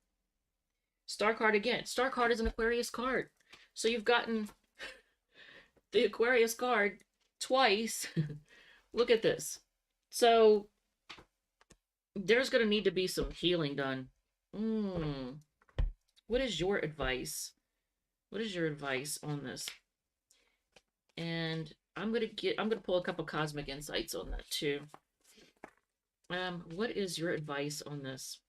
Star card again. Star card is an Aquarius card. So you've gotten the Aquarius card twice. Look at this. So there's going to need to be some healing done. What is your advice? What is your advice on this? And I'm gonna pull a couple cosmic insights on that too. What is your advice on this?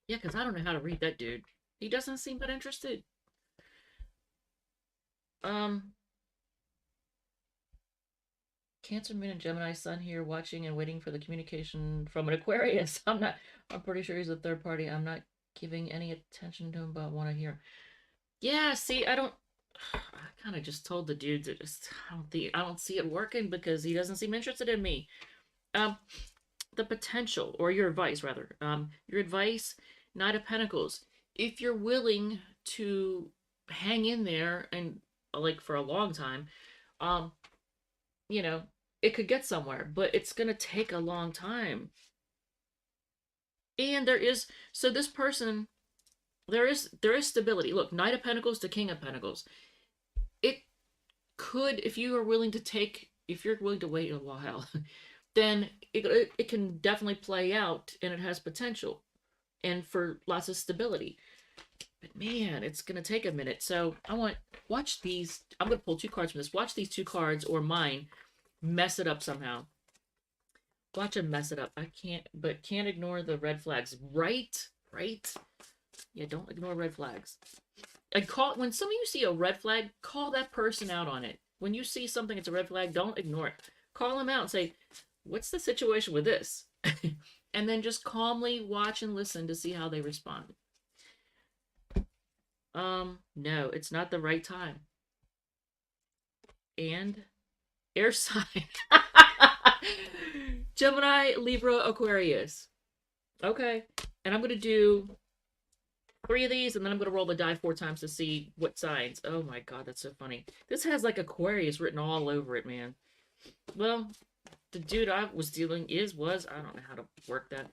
Yeah, because I don't know how to read that dude. He doesn't seem that interested. Cancer, Moon, and Gemini Sun here, watching and waiting for the communication from an Aquarius. I'm pretty sure he's a third party. I'm not giving any attention to him, but I want to hear. Yeah, see, I kind of just told the dude that I don't see it working because he doesn't seem interested in me. Um, the potential, or your advice rather. Your advice, Knight of Pentacles. If you're willing to hang in there and like for a long time, um, you know, it could get somewhere, but it's gonna take a long time. And so this person, there is stability. Look, Knight of Pentacles to King of Pentacles. It could, if you're willing to wait a while, then it can definitely play out, and it has potential and for lots of stability. But man, it's gonna take a minute. So watch these. I'm gonna pull two cards from this. Watch these two cards or mine mess it up somehow. Watch him mess it up. Can't ignore the red flags. Right? Right? Yeah, don't ignore red flags. And when some of you see a red flag, call that person out on it. When you see something that's a red flag, don't ignore it. Call them out and say, what's the situation with this? And then just calmly watch and listen to see how they respond. No, it's not the right time. And air sign. Gemini, Libra, Aquarius. Okay. And I'm going to do 3 of these, and then I'm going to roll the die 4 times to see what signs. Oh my god, that's so funny. This has like Aquarius written all over it, man. Well, the dude I was dealing was, I don't know how to work that.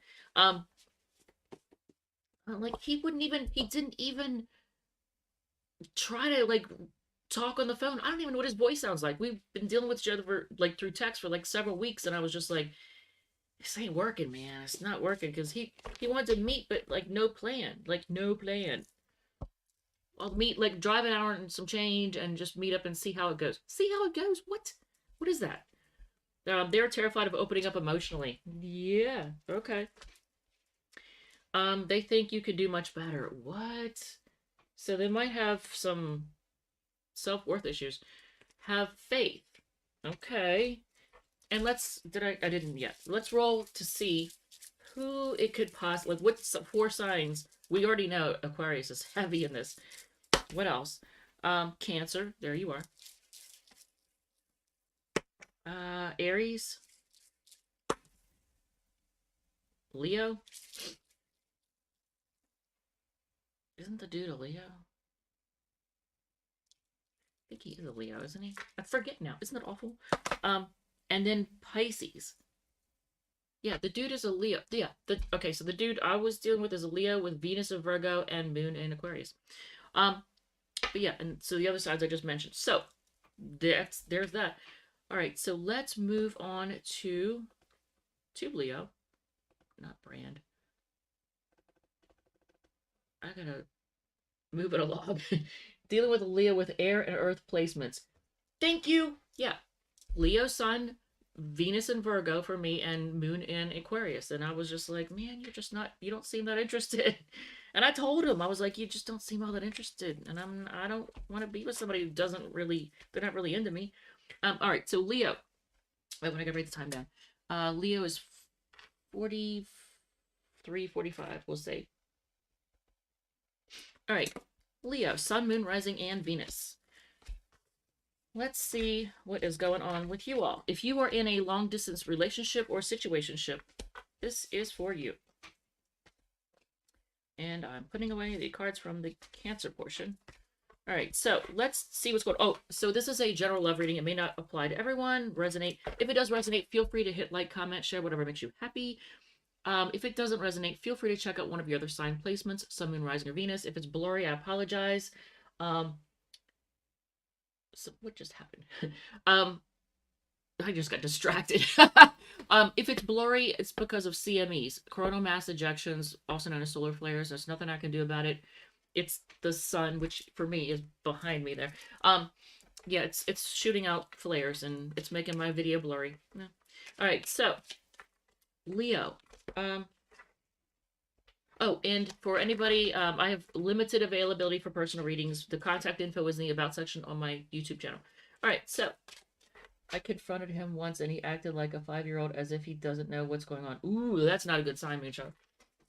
Like he didn't even try to like talk on the phone. I don't even know what his voice sounds like. We've been dealing with each other for like through text for like several weeks, and I was just like, this ain't working, man. It's not working, because he wanted to meet, but like no plan. I'll meet, like drive an hour and some change and just meet up and see how it goes. See how it goes? What is that? They're terrified of opening up emotionally. Yeah, okay. They think you could do much better. What? So they might have some self-worth issues. Have faith. Okay. And I didn't yet. Let's roll to see who it could possibly, like, what's 4 signs? We already know Aquarius is heavy in this. What else? Cancer. There you are. Aries. Leo. Isn't the dude a Leo? I think he is a Leo, isn't he? I forget now. Isn't that awful? And then Pisces. Yeah, the dude is a Leo. Yeah. Okay, so the dude I was dealing with is a Leo with Venus in Virgo and Moon in Aquarius. But yeah, and so the other sides I just mentioned. So there's that. All right, so let's move on to Leo. Not Brand. I gotta move it along. Dealing with Leo with air and earth placements. Thank you. Yeah. Leo Sun, Venus in Virgo for me, and Moon in Aquarius. And I was just like, man, you don't seem that interested. And I told him, I was like, you just don't seem all that interested. And I don't want to be with somebody who they're not really into me. All right, so Leo. Wait, when I gotta write the time down. Leo is 43, 45, we'll say. All right, Leo, Sun, Moon, Rising, and Venus. Let's see what is going on with you all. If you are in a long-distance relationship or situationship, this is for you. And I'm putting away the cards from the Cancer portion. All right, so let's see what's going on. Oh, so this is a general love reading. It may not apply to everyone. Resonate. If it does resonate, feel free to hit like, comment, share, whatever makes you happy. If it doesn't resonate, feel free to check out one of your other sign placements, Sun, Moon, Rising, or Venus. If it's blurry, I apologize. So what just happened? I just got distracted. If it's blurry, it's because of CMEs, coronal mass ejections, also known as solar flares. There's nothing I can do about it. It's the sun, which for me is behind me there. Yeah, it's shooting out flares and it's making my video blurry. Yeah. All right, so Leo. Oh, and for anybody, I have limited availability for personal readings. The contact info is in the About section on my YouTube channel. All right, so I confronted him once and he acted like a 5-year-old as if he doesn't know what's going on. Ooh, that's not a good sign, Moonshine.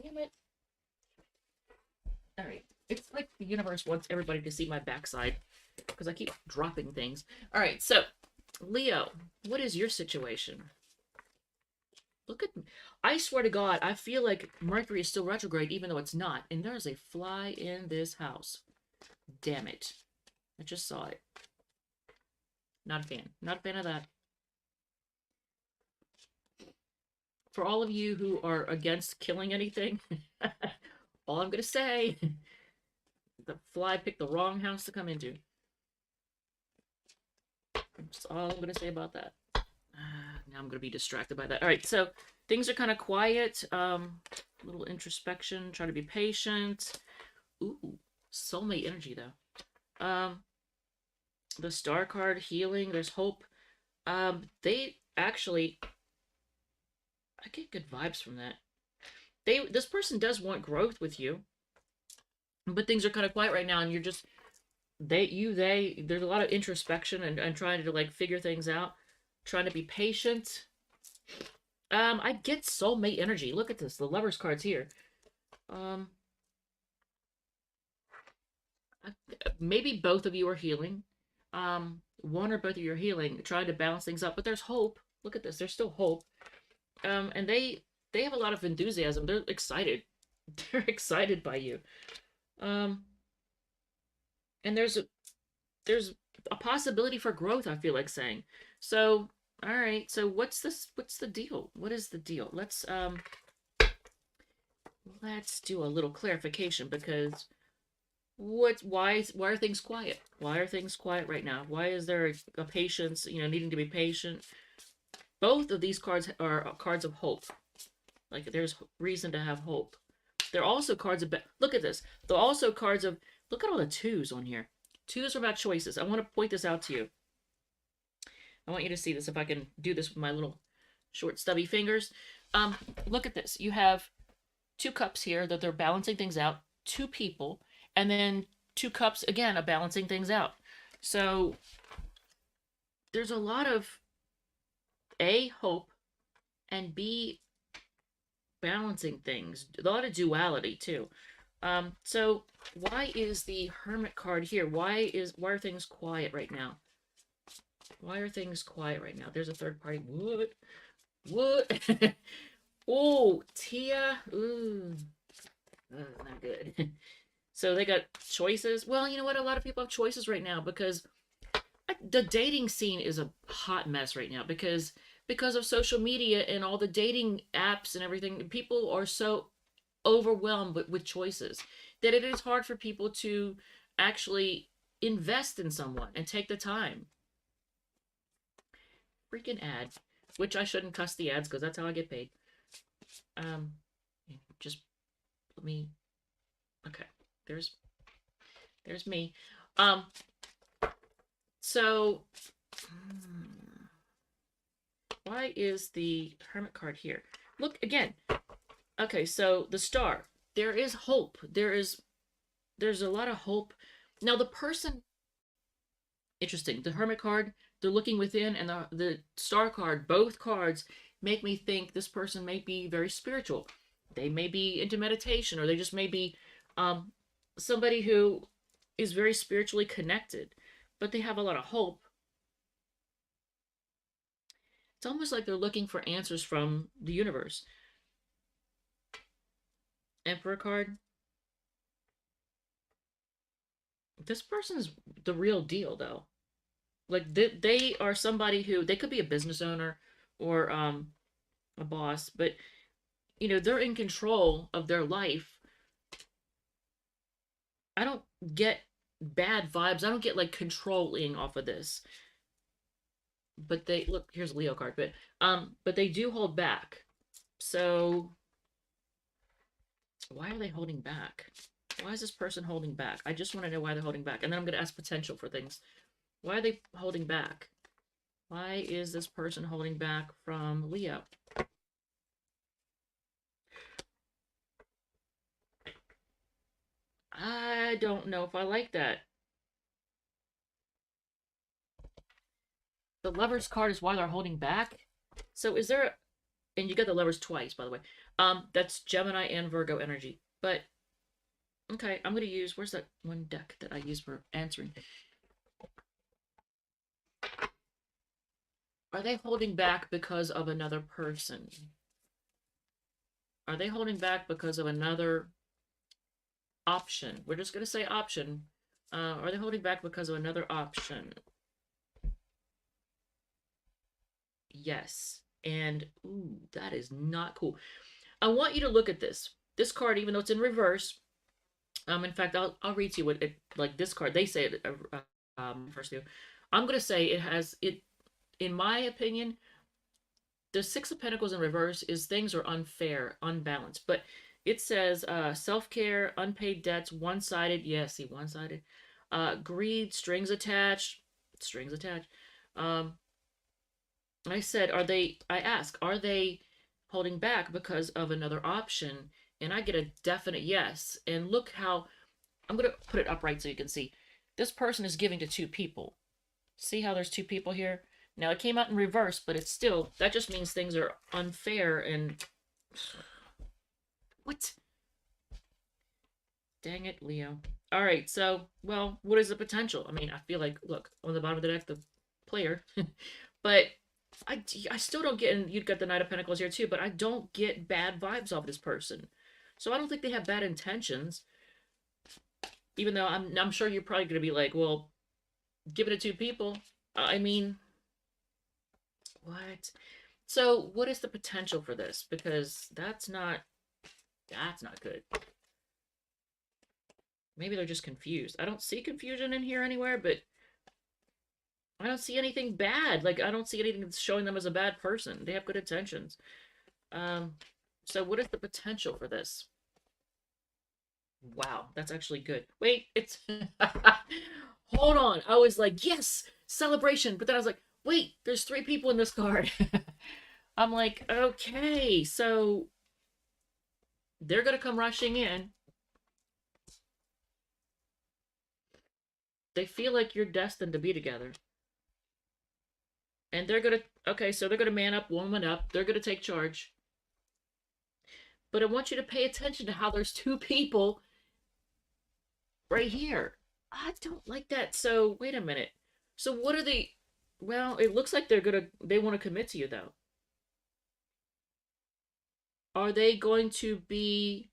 Damn it. All right. It's like the universe wants everybody to see my backside because I keep dropping things. All right, so Leo, what is your situation? Look at me. I swear to God, I feel like Mercury is still retrograde even though it's not. And there's a fly in this house. Damn it. I just saw it. Not a fan. Not a fan of that. For all of you who are against killing anything, all I'm going to say, the fly picked the wrong house to come into. That's all I'm going to say about that. Now I'm going to be distracted by that. All right, so things are kind of quiet. Little introspection. Try to be patient. Ooh, soulmate energy, though. The star card, healing. There's hope. They actually... I get good vibes from that. This person does want growth with you, but things are kind of quiet right now, and you're just... There's a lot of introspection and trying to, like, figure things out. Trying to be patient. I get soulmate energy. Look at this. The Lover's card's here. Maybe both of you are healing. One or both of you are healing, trying to balance things up. But there's hope. Look at this. There's still hope. And they have a lot of enthusiasm. They're excited. They're excited by you. And there's a possibility for growth, I feel like saying. So, all right. So what's the deal? What is the deal? Let's do a little clarification because why are things quiet? Why are things quiet right now? Why is there a patience, needing to be patient? Both of these cards are cards of hope. Like there's reason to have hope. They're also cards of look at this. They're also cards of look at all the twos on here. Twos are about choices. I want to point this out to you. I want you to see this if I can do this with my little short stubby fingers. Look at this. You have 2 cups here that they're balancing things out, 2 people, and then 2 cups again of balancing things out. So there's a lot of A, hope, and B, balancing things. A lot of duality too. So why is the Hermit card here? Why are things quiet right now? Why are things quiet right now? There's a third party. What? Oh, Tia. Ooh. Not good. So they got choices. Well, you know what? A lot of people have choices right now because the dating scene is a hot mess right now because of social media and all the dating apps and everything. People are so overwhelmed with choices that it is hard for people to actually invest in someone and take the time. Freaking ad, which I shouldn't cuss the ads because that's how I get paid. Just let me. Okay, there's me. So why is the Hermit card here? Look again. Okay, so the Star. There is hope. There's a lot of hope. Now the person. Interesting. The Hermit card. They're looking within, and the Star card. Both cards make me think this person may be very spiritual. They may be into meditation, or they just may be somebody who is very spiritually connected, but they have a lot of hope. It's almost like they're looking for answers from the universe. Emperor card. This person's the real deal, though. Like they are somebody who they could be a business owner or a boss, but they're in control of their life. I don't get bad vibes. I don't get like controlling off of this. But they look, here's a Leo card, but they do hold back. So why are they holding back? Why is this person holding back? I just want to know why they're holding back. And then I'm going to ask potential for things. Why are they holding back? Why is this person holding back from Leo? I don't know if I like that. The Lover's card is why they're holding back. So is there, and you get the Lovers twice, by the way. That's Gemini and Virgo energy. But okay, I'm gonna use, where's that one deck that I use for answering? Are they holding back because of another person? Are they holding back because of another option? We're just gonna say option. Are they holding back because of another option? Yes. And ooh, that is not cool. I want you to look at this. This card, even though it's in reverse, in fact, I'll read to you what it, like this card. They say it first two. I'm gonna say it has it. In my opinion, the Six of Pentacles in reverse is things are unfair, unbalanced. But it says self care, unpaid debts, one sided. Yeah, see, one sided. Greed, strings attached. Strings attached. Um, I said, are they? I ask, are they holding back because of another option? And I get a definite yes. And look how I'm going to put it upright so you can see. This person is giving to two people. See how there's two people here? Now it came out in reverse, but it's still, that just means things are unfair and what? Dang it, Leo. All right, so, well, what is the potential? I mean, I feel like, look, on the bottom of the deck, the player, but I still don't get, and you've got the Knight of Pentacles here too, but I don't get bad vibes off this person. So I don't think they have bad intentions, even though I'm sure you're probably going to be like, well, give it to two people. I mean, what? So what is the potential for this? Because that's not good. Maybe they're just confused. I don't see confusion in here anywhere, but I don't see anything bad. Like I don't see anything that's showing them as a bad person. They have good intentions. Um, so what is the potential for this? Wow, that's actually good. Wait, it's hold on. I was like, yes, celebration, but then I was like, wait, there's three people in this card. I'm like, okay, so they're gonna come rushing in. They feel like you're destined to be together. And they're gonna, okay, so they're gonna man up, woman up. They're gonna take charge. But I want you to pay attention to how there's two people right here. I don't like that. So wait a minute. So what are they? Well, it looks like they want to commit to you though. Are they going to be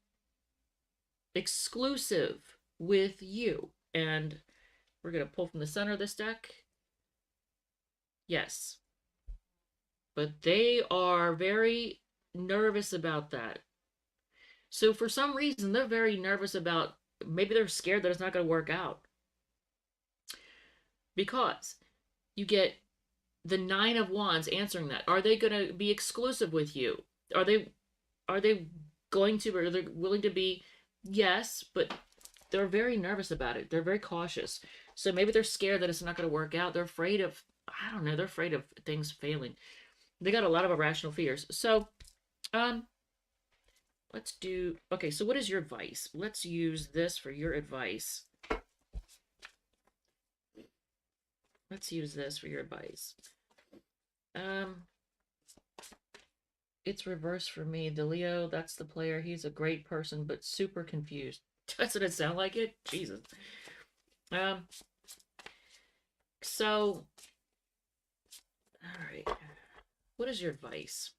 exclusive with you? And we're going to pull from the center of this deck. Yes. But they are very nervous about that. So for some reason, they're very nervous about, maybe they're scared that it's not going to work out. Because you get the Nine of Wands answering that. Are they going to be exclusive with you? Are they going to, or are they willing to be? Yes, but they're very nervous about it. They're very cautious. So maybe they're scared that it's not going to work out. They're afraid of, I don't know, they're afraid of things failing. They got a lot of irrational fears. So, um, let's do, okay, so what is your advice? Let's use this for your advice. Let's use this for your advice. It's reverse for me. The Leo, that's the player. He's a great person, but super confused. Doesn't it sound like it? Jesus. Um, so, all right. What is your advice?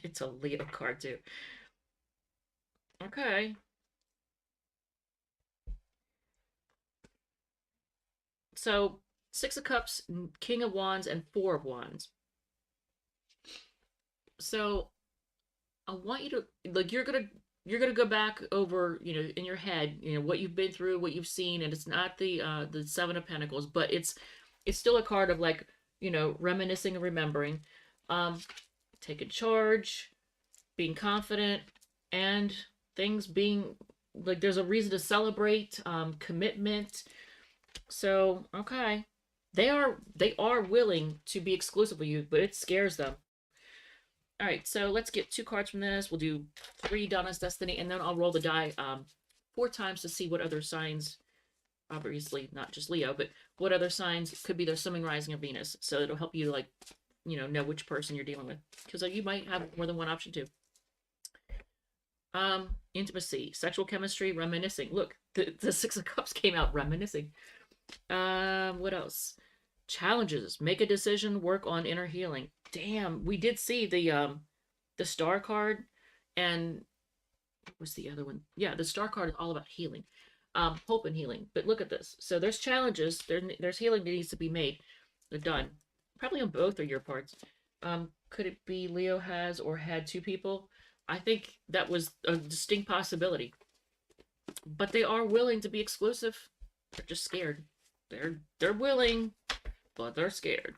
It's a Leo card, too. Okay. So, Six of Cups, King of Wands, and Four of Wands. So, I want you to, like, you're gonna go back over, in your head, what you've been through, what you've seen, and it's not the Seven of Pentacles, but it's still a card of like, reminiscing and remembering, um, taking charge, being confident, and things being like there's a reason to celebrate, commitment. So, okay. They are willing to be exclusive with you, but it scares them. All right, so let's get 2 cards from this. We'll do 3 Donna's Destiny, and then I'll roll the die 4 times to see what other signs, obviously not just Leo, but what other signs could be their Sun, Moon, Rising, or Venus. So it'll help you, like, know which person you're dealing with, because you might have more than one option too. Intimacy, sexual chemistry, reminiscing. Look, the 6 of Cups came out, reminiscing. What else? Challenges, make a decision, work on inner healing. Damn, we did see the Star card, and what was the other one? Yeah, the Star card is all about healing, hope and healing. But look at this. So there's challenges, there's healing that needs to be made. They're done, probably on both of your parts. Could it be Leo has or had 2 people? I think that was a distinct possibility. But they are willing to be exclusive. They're just scared. They're willing, but they're scared.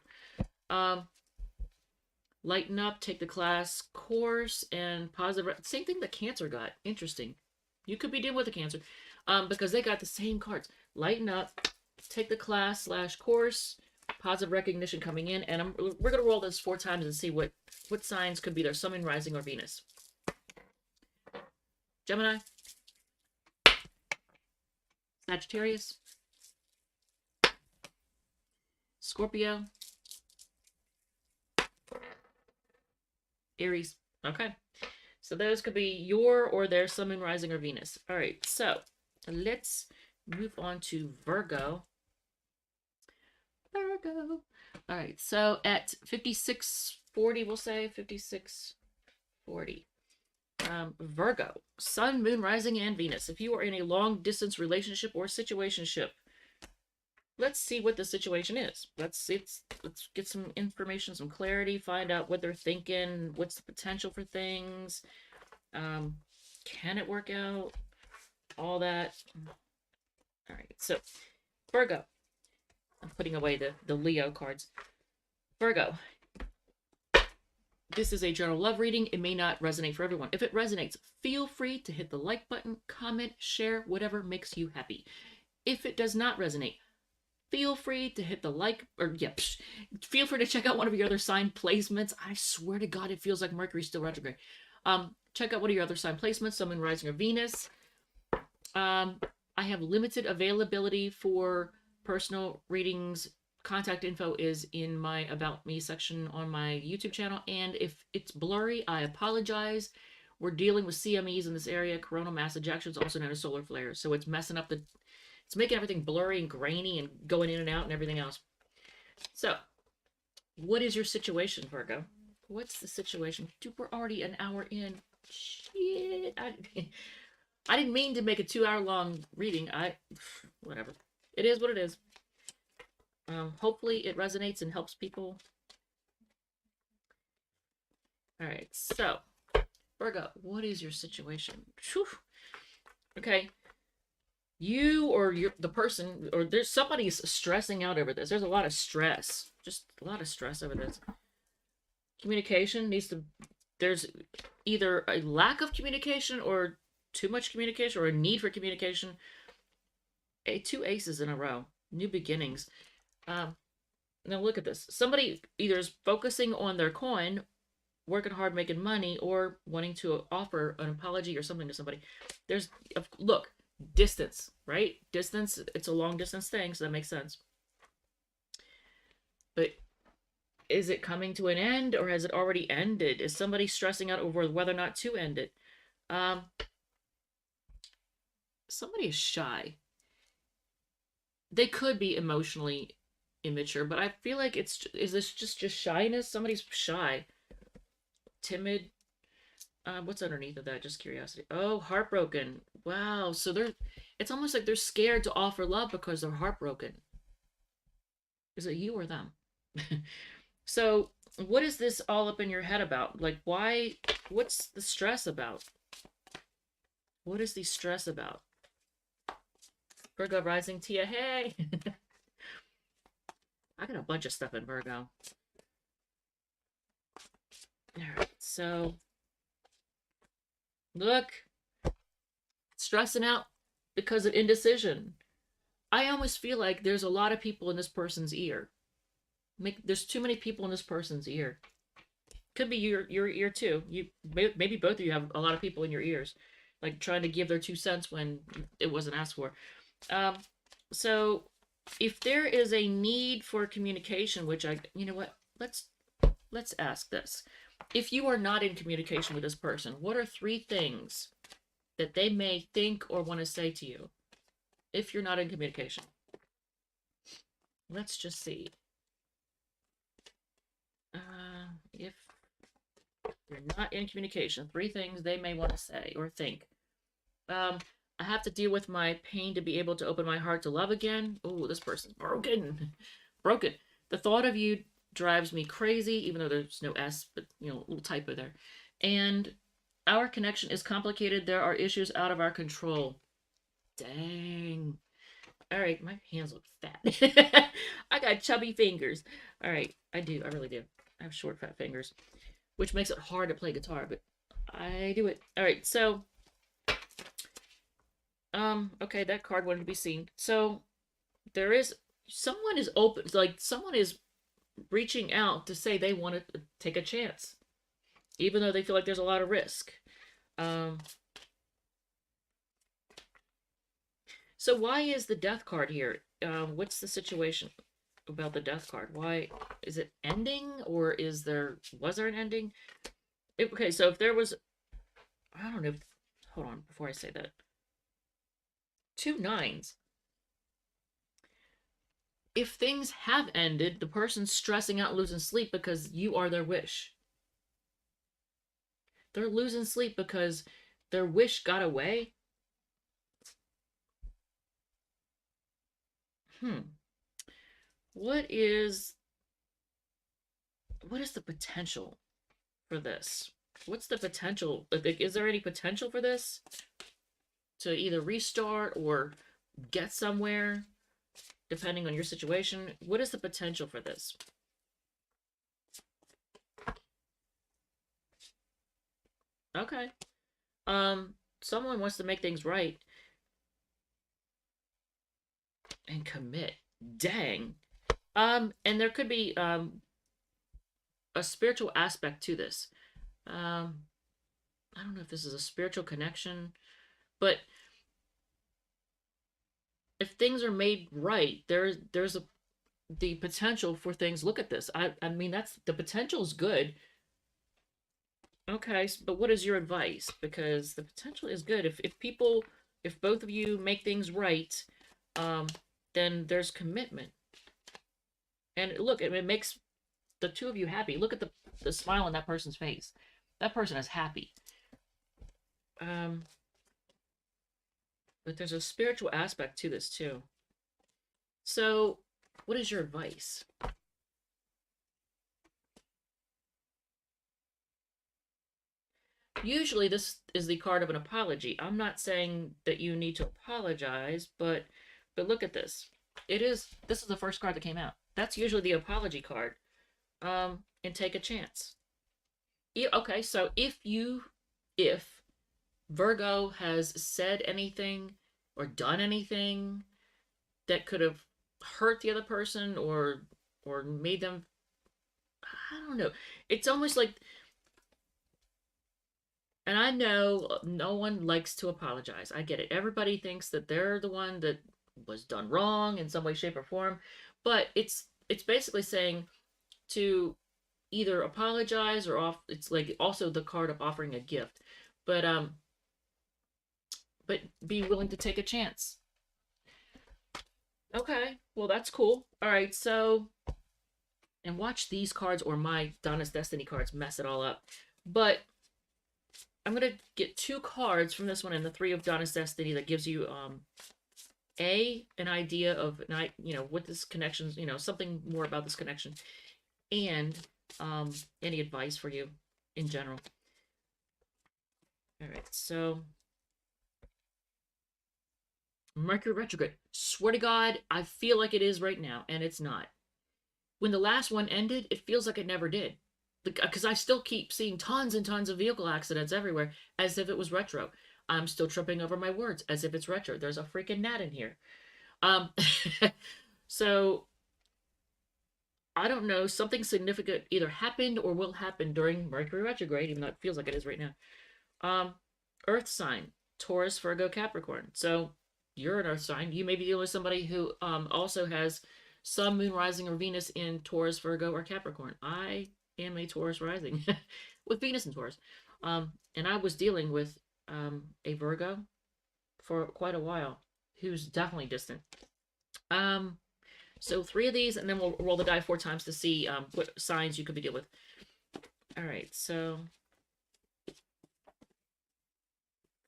Lighten up, take the class course, and positive. Same thing that Cancer got. Interesting. You could be dealing with a Cancer, because they got the same cards. Lighten up, take the class / course, positive recognition coming in, and we're gonna roll this 4 times and see what signs could be their Sun, Moon, Rising, or Venus. Gemini, Sagittarius, Scorpio, Aries. Okay. So those could be your or their Sun, Moon, Rising, or Venus. All right. So let's move on to Virgo. Virgo. All right. So at 5640, we'll say 5640. Virgo, Sun, Moon, Rising, and Venus. If you are in a long distance relationship or situationship, let's see what the situation is. Let's get some information, some clarity, find out what they're thinking, what's the potential for things, can it work out, all that. All right, so Virgo, I'm putting away the Leo cards. Virgo, this is a general love reading. It may not resonate for everyone. If it resonates, feel free to hit the like button, comment, share, whatever makes you happy. If it does not resonate, feel free to hit the like, or feel free to check out one of your other sign placements. I swear to God, it feels like Mercury's still retrograde. Check out one of your other sign placements, Sun, Moon, Rising, or Venus. I have limited availability for personal readings. Contact info is in my About Me section on my YouTube channel, and if it's blurry, I apologize. We're dealing with CMEs in this area, coronal mass ejections, also known as solar flares, so it's messing up it's making everything blurry and grainy and going in and out and everything else. So, what is your situation, Virgo? What's the situation? Dude, we're already an hour in. Shit. I didn't mean to make a 2-hour-long reading. Whatever. It is what it is. Hopefully it resonates and helps people. All right, so Virgo, what is your situation? Whew. Okay, you or the person, or there's somebody's stressing out over this. There's a lot of stress, just a lot of stress over this. Communication there's either a lack of communication or too much communication or a need for communication. 2 aces in a row, new beginnings. Now look at this. Somebody either is focusing on their coin, working hard, making money, or wanting to offer an apology or something to somebody. Look, distance, right? Distance, it's a long distance thing, so that makes sense. But is it coming to an end, or has it already ended? Is somebody stressing out over whether or not to end it? Somebody is shy. They could be emotionally immature, but I feel like is this just shyness? Somebody's shy, timid. What's underneath of that? Just curiosity. Oh, heartbroken. Wow. So it's almost like they're scared to offer love because they're heartbroken. Is it you or them? So what is this all up in your head about? Like, what's the stress about? What is the stress about? Virgo rising, Tia, hey! I got a bunch of stuff in Virgo. Alright, so look, stressing out because of indecision. I almost feel like there's a lot of people in this person's ear. There's too many people in this person's ear. Could be your ear too. You maybe both of you have a lot of people in your ears, like trying to give their 2 cents when it wasn't asked for. Um, so if there is a need for communication, which you know what, let's ask this. If you are not in communication with this person, what are 3 things that they may think or want to say to you if you're not in communication? Let's just see. If you're not in communication, 3 things they may want to say or think. Um, I have to deal with my pain to be able to open my heart to love again. Oh, this person's broken. Broken. The thought of you drives me crazy, even though there's no S, but a little typo there. And our connection is complicated. There are issues out of our control. Dang. All right, my hands look fat. I got chubby fingers. All right, I do. I really do. I have short, fat fingers, which makes it hard to play guitar, but I do it. All right, so okay, that card wanted to be seen. So there is someone is open, like someone is reaching out to say they want to take a chance, even though they feel like there's a lot of risk. Um, so why is the death card here? What's the situation about the death card? Why is it ending, or was there an ending? Okay, so if there was, I don't know. Hold on, before I say that, 2 9s. If things have ended, the person's stressing out, losing sleep because you are their wish. They're losing sleep because their wish got away. Hmm. What is the potential for this? What's the potential? Is there any potential for this to either restart or get somewhere, depending on your situation? What is the potential for this? Okay. Someone wants to make things right and commit. Dang. And there could be a spiritual aspect to this. Um, I don't know if this is a spiritual connection, but if things are made right, there's the potential for things. Look at this. I mean, that's the potential is good. Okay, but what is your advice? Because the potential is good. If both of you make things right, um, then there's commitment. And look, it makes the two of you happy. Look at the smile on that person's face. That person is happy. Um, but there's a spiritual aspect to this too. So, what is your advice? Usually this is the card of an apology. I'm not saying that you need to apologize, but look at this. This is the first card that came out. That's usually the apology card. And take a chance. Okay, so if Virgo has said anything or done anything that could have hurt the other person or made them, I don't know. It's almost like, and I know no one likes to apologize. I get it. Everybody thinks that they're the one that was done wrong in some way, shape, or form. But it's basically saying to either apologize or off. It's like also the card of offering a gift, but but be willing to take a chance. Okay, well that's cool. All right, so and watch these cards or my Donna's Destiny cards mess it all up. But I'm gonna get 2 cards from this one and the 3 of Donna's Destiny that gives you an idea of what this connection, something more about this connection, and any advice for you in general. All right, so Mercury retrograde. Swear to God, I feel like it is right now, and it's not. When the last one ended, it feels like it never did. Because I still keep seeing tons and tons of vehicle accidents everywhere as if it was retro. I'm still tripping over my words as if it's retro. There's a freaking gnat in here. Um, so I don't know, something significant either happened or will happen during Mercury retrograde, even though it feels like it is right now. Um, Earth sign, Taurus, Virgo, Capricorn. So you're an Earth sign. You may be dealing with somebody who also has Sun, Moon, Rising, or Venus in Taurus, Virgo, or Capricorn. I am a Taurus rising with Venus in Taurus. And I was dealing with a Virgo for quite a while who's definitely distant. Um, so three of these, and then we'll roll the die 4 times to see what signs you could be dealing with. All right, so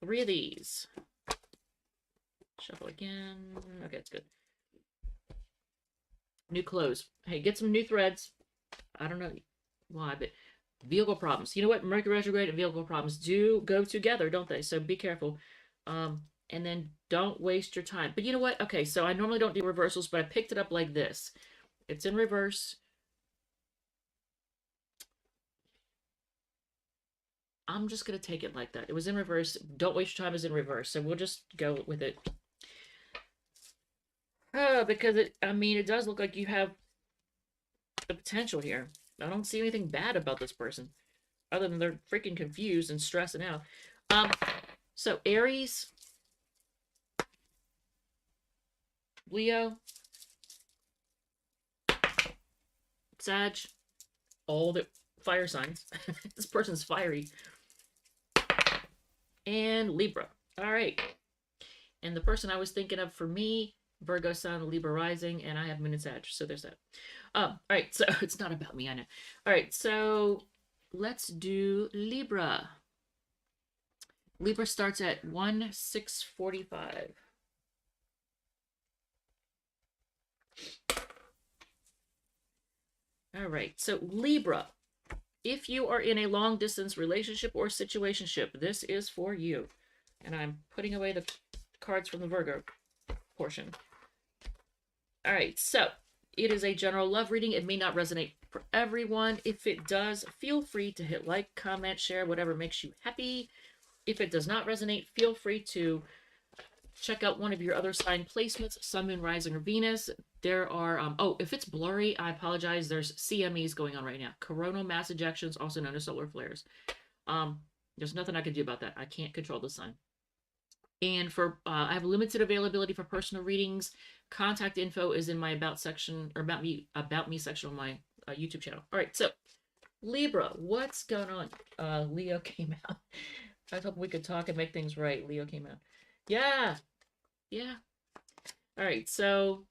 three of these. Shuffle again. Okay, it's good. New clothes. Hey, get some new threads. I don't know why, but vehicle problems. You know what? Mercury retrograde and vehicle problems do go together, don't they? So be careful. And then don't waste your time. But you know what? Okay, so I normally don't do reversals, but I picked it up like this. It's in reverse. I'm just going to take it like that. It was in reverse. Don't waste your time is in reverse. So we'll just go with it. Because it does look like you have the potential here. I don't see anything bad about this person, other than they're freaking confused and stressing out. So Aries, Leo, Sag, all the fire signs. This person's fiery. And Libra. All right. And the person I was thinking of for me, Virgo Sun, Libra Rising, and I have Moon and Sag. So there's that. All right. So it's not about me, I know. All right. So let's do Libra. Libra starts at 1/6/45. All right. So Libra, if you are in a long distance relationship or situationship, this is for you. And I'm putting away the cards from the Virgo portion. All right. So it is a general love reading. It may not resonate for everyone. If it does, feel free to hit like, comment, share, whatever makes you happy. If it does not resonate, feel free to check out one of your other sign placements, Sun, Moon, Rising, or Venus. There are, if it's blurry, I apologize. There's CMEs going on right now. Coronal mass ejections, also known as solar flares. There's nothing I can do about that. I can't control the sun. And for, I have limited availability for personal readings. Contact info is in my about section, or about me section on my YouTube channel. All right, so Libra, what's going on? Leo came out. I was hoping we could talk and make things right. Leo came out. Yeah. Yeah. All right. So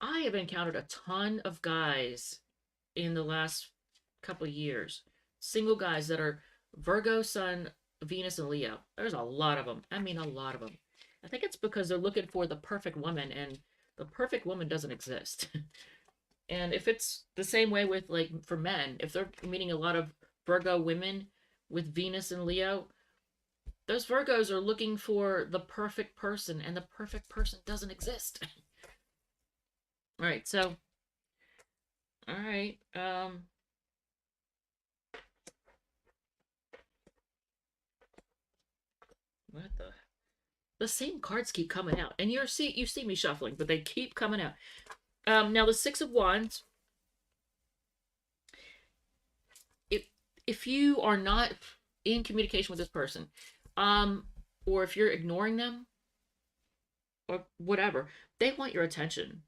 I have encountered a ton of guys in the last couple of years. Single guys that are Virgo, Sun, Venus, and Leo. There's a lot of them. I mean, a lot of them. I think it's because they're looking for the perfect woman, and the perfect woman doesn't exist. And if it's the same way with, like, for men, if they're meeting a lot of Virgo women with Venus and Leo, those Virgos are looking for the perfect person, and the perfect person doesn't exist. All right, so, all right, what the same cards keep coming out, and you see me shuffling, but they keep coming out. Now the Six of Wands. If you are not in communication with this person, or if you're ignoring them, or whatever, they want your attention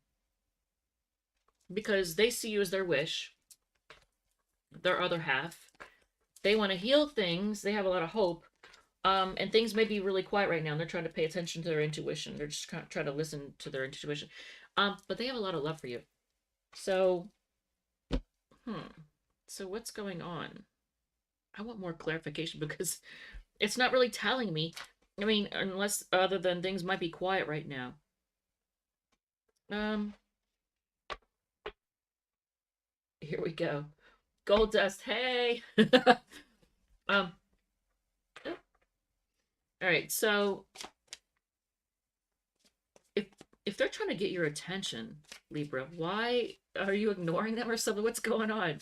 because they see you as their wish, their other half. They want to heal things. They have a lot of hope. And things may be really quiet right now, and they're trying to pay attention to their intuition. They're just trying to listen to their intuition. But they have a lot of love for you. So, so what's going on? I want more clarification because it's not really telling me. I mean, unless other than things might be quiet right now. Here we go. Gold dust. Hey. All right. So if they're trying to get your attention, Libra, why are you ignoring them or something? What's going on?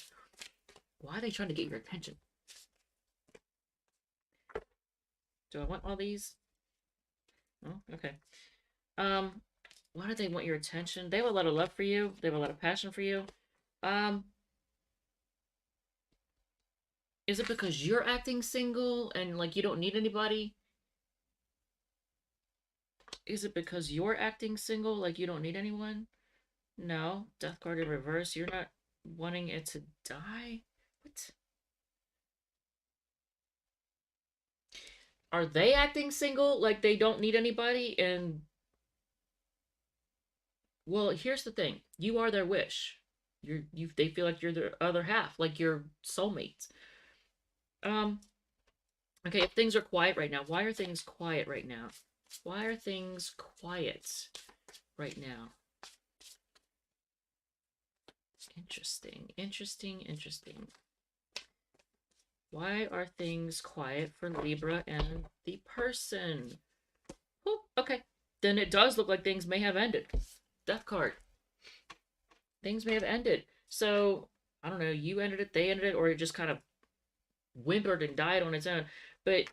Why are they trying to get your attention? Do I want all these? Oh, okay. Why do they want your attention? They have a lot of love for you. They have a lot of passion for you. Um, is it because you're acting single and like you don't need anybody? Is it because you're acting single like you don't need anyone? No. Death card in reverse. You're not wanting it to die? What? Are they acting single like they don't need anybody? And well, here's the thing. You are their wish. They feel like you're their other half, like your soulmates. Um, okay, if things are quiet right now, why are things quiet right now? Why are things quiet right now? Interesting, interesting, interesting. Why are things quiet for Libra and the person? Oh, okay. Then it does look like things may have ended. Death card. Things may have ended. So, I don't know, you ended it, they ended it, or it just kind of whimpered and died on its own. But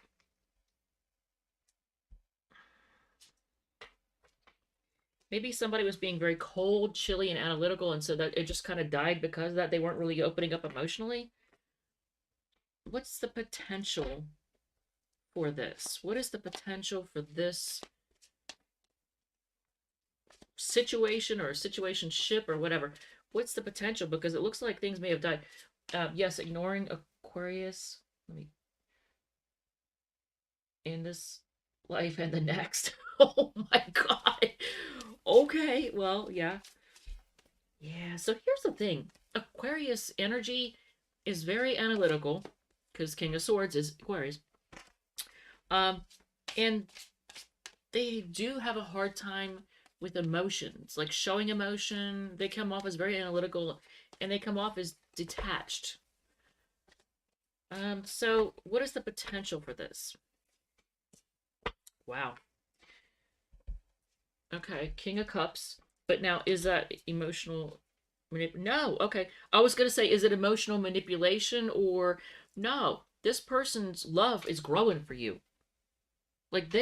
maybe somebody was being very cold, chilly, and analytical, and so that it just kind of died because of that. They weren't really opening up emotionally. What's the potential for this? What is the potential for this situation or situationship or whatever? What's the potential? Because it looks like things may have died. Yes, ignoring Aquarius. Let me in this life and the next. Oh my god. Okay, well, yeah. Yeah, so here's the thing. Aquarius energy is very analytical because King of Swords is Aquarius. Um and they do have a hard time with emotions, like showing emotion. They come off as very analytical and they come off as detached. So what is the potential for this? Wow. Okay, King of Cups. But now, is that emotional no, okay. I was going to say, is it emotional manipulation or no? This person's love is growing for you. Like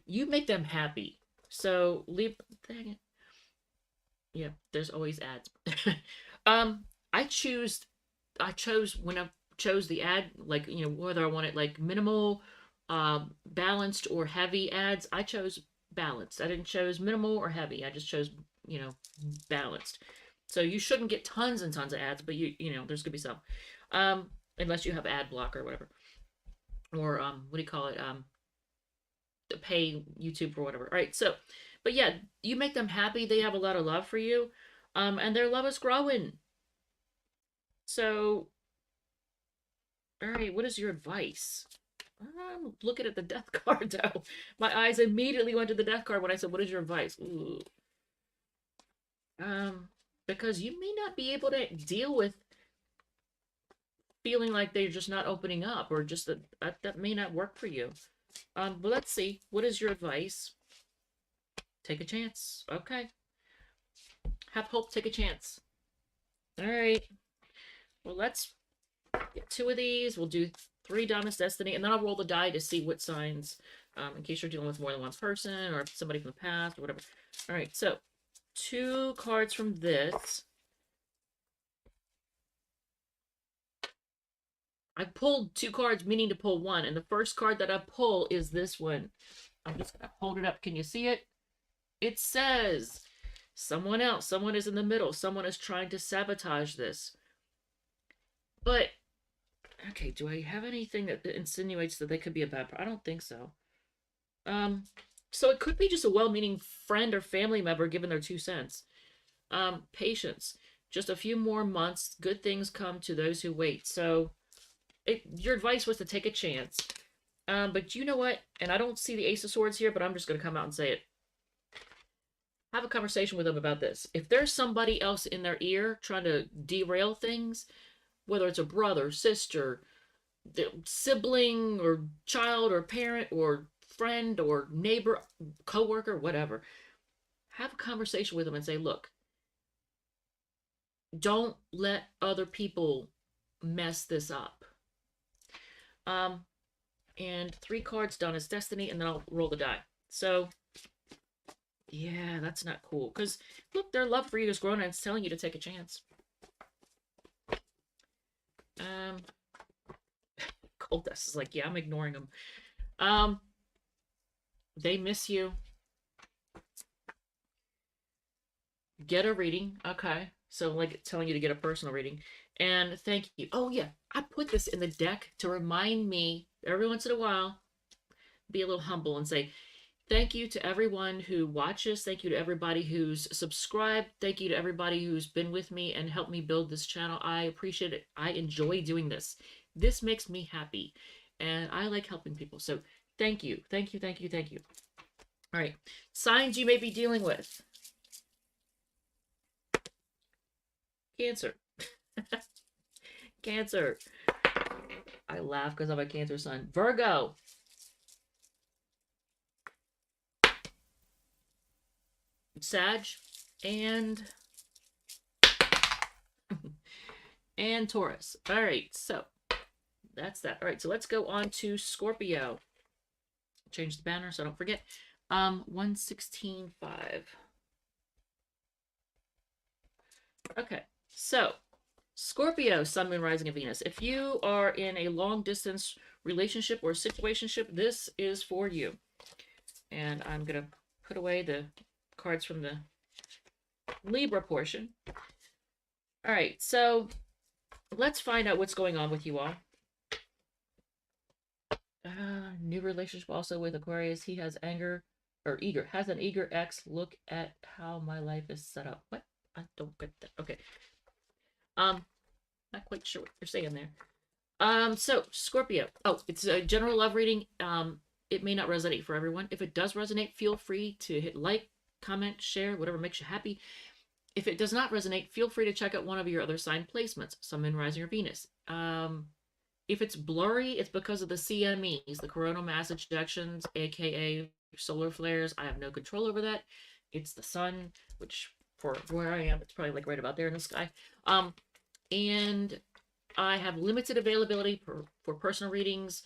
you make them happy. So, leave, dang it. Yeah, there's always ads. um, I choose, I chose when I chose the ad, like, whether I wanted like minimal, balanced or heavy ads, I chose balanced. I didn't choose minimal or heavy. I just chose, you know, balanced. So you shouldn't get tons and tons of ads, but there's gonna be some. Um, unless you have ad block or whatever. Or what do you call it? Pay YouTube for whatever. All right, so but yeah, you make them happy, they have a lot of love for you. And their love is growing. So, all right, what is your advice? I'm looking at the death card though. My eyes immediately went to the death card when I said, "What is your advice?" Ooh. Um, because you may not be able to deal with feeling like they're just not opening up, or just that may not work for you. But let's see. What is your advice? Take a chance. Okay. Have hope. Take a chance. All right. Well, let's get two of these. We'll do three Diamonds Destiny, and then I'll roll the die to see what signs, in case you're dealing with more than one person or somebody from the past or whatever. All right, so two cards from this. I pulled two cards, meaning to pull one, and the first card that I pull is this one. I'm just gonna hold it up. Can you see it? It says someone else, someone is in the middle, someone is trying to sabotage this. But okay, do I have anything that insinuates that they could be a bad person? I don't think so. So it could be just a well-meaning friend or family member giving their 2 cents. Patience. Just a few more months. Good things come to those who wait. So your advice was to take a chance. But you know what? And I don't see the Ace of Swords here, but I'm just going to come out and say it. Have a conversation with them about this. If there's somebody else in their ear trying to derail things, whether it's a brother, sister, sibling, or child, or parent, or friend, or neighbor, coworker, whatever, have a conversation with them and say, look, don't let other people mess this up. And three cards done as destiny, and then I'll roll the die. So Yeah, that's not cool. Because, look, their love for you is grown and it's telling you to take a chance. Um, Cold Dust is like, yeah, I'm ignoring them. Um, they miss you. Get a reading. Okay. So, like, telling you to get a personal reading. And thank you. Oh, yeah. I put this in the deck to remind me every once in a while, be a little humble and say, thank you to everyone who watches. Thank you to everybody who's subscribed. Thank you to everybody who's been with me and helped me build this channel. I appreciate it. I enjoy doing this. This makes me happy. And I like helping people. So thank you. Thank you. Thank you. Thank you. All right. Signs you may be dealing with. Cancer. Cancer. I laugh because I'm a Cancer sun. Virgo. Sag. And and Taurus. All right. So that's that. All right. So let's go on to Scorpio. Change the banner so I don't forget. 116.5. Okay. So Scorpio, Sun, Moon, Rising, and Venus. If you are in a long distance relationship or situationship, this is for you. And I'm going to put away the cards from the Libra portion. All right, so let's find out what's going on with you all. New relationship also with Aquarius. He has has an eager ex. Look at how my life is set up. What? I don't get that. Okay. Not quite sure what you're saying there. So Scorpio. Oh, it's a general love reading. It may not resonate for everyone. If it does resonate, feel free to hit like, comment, share, whatever makes you happy. If it does not resonate, feel free to check out one of your other sign placements, Sun, Moon, Rising, or Venus. If it's blurry, it's because of the CMEs, the coronal mass ejections, aka solar flares. I have no control over that. It's the sun, which for where I am, it's probably like right about there in the sky. And I have limited availability for personal readings.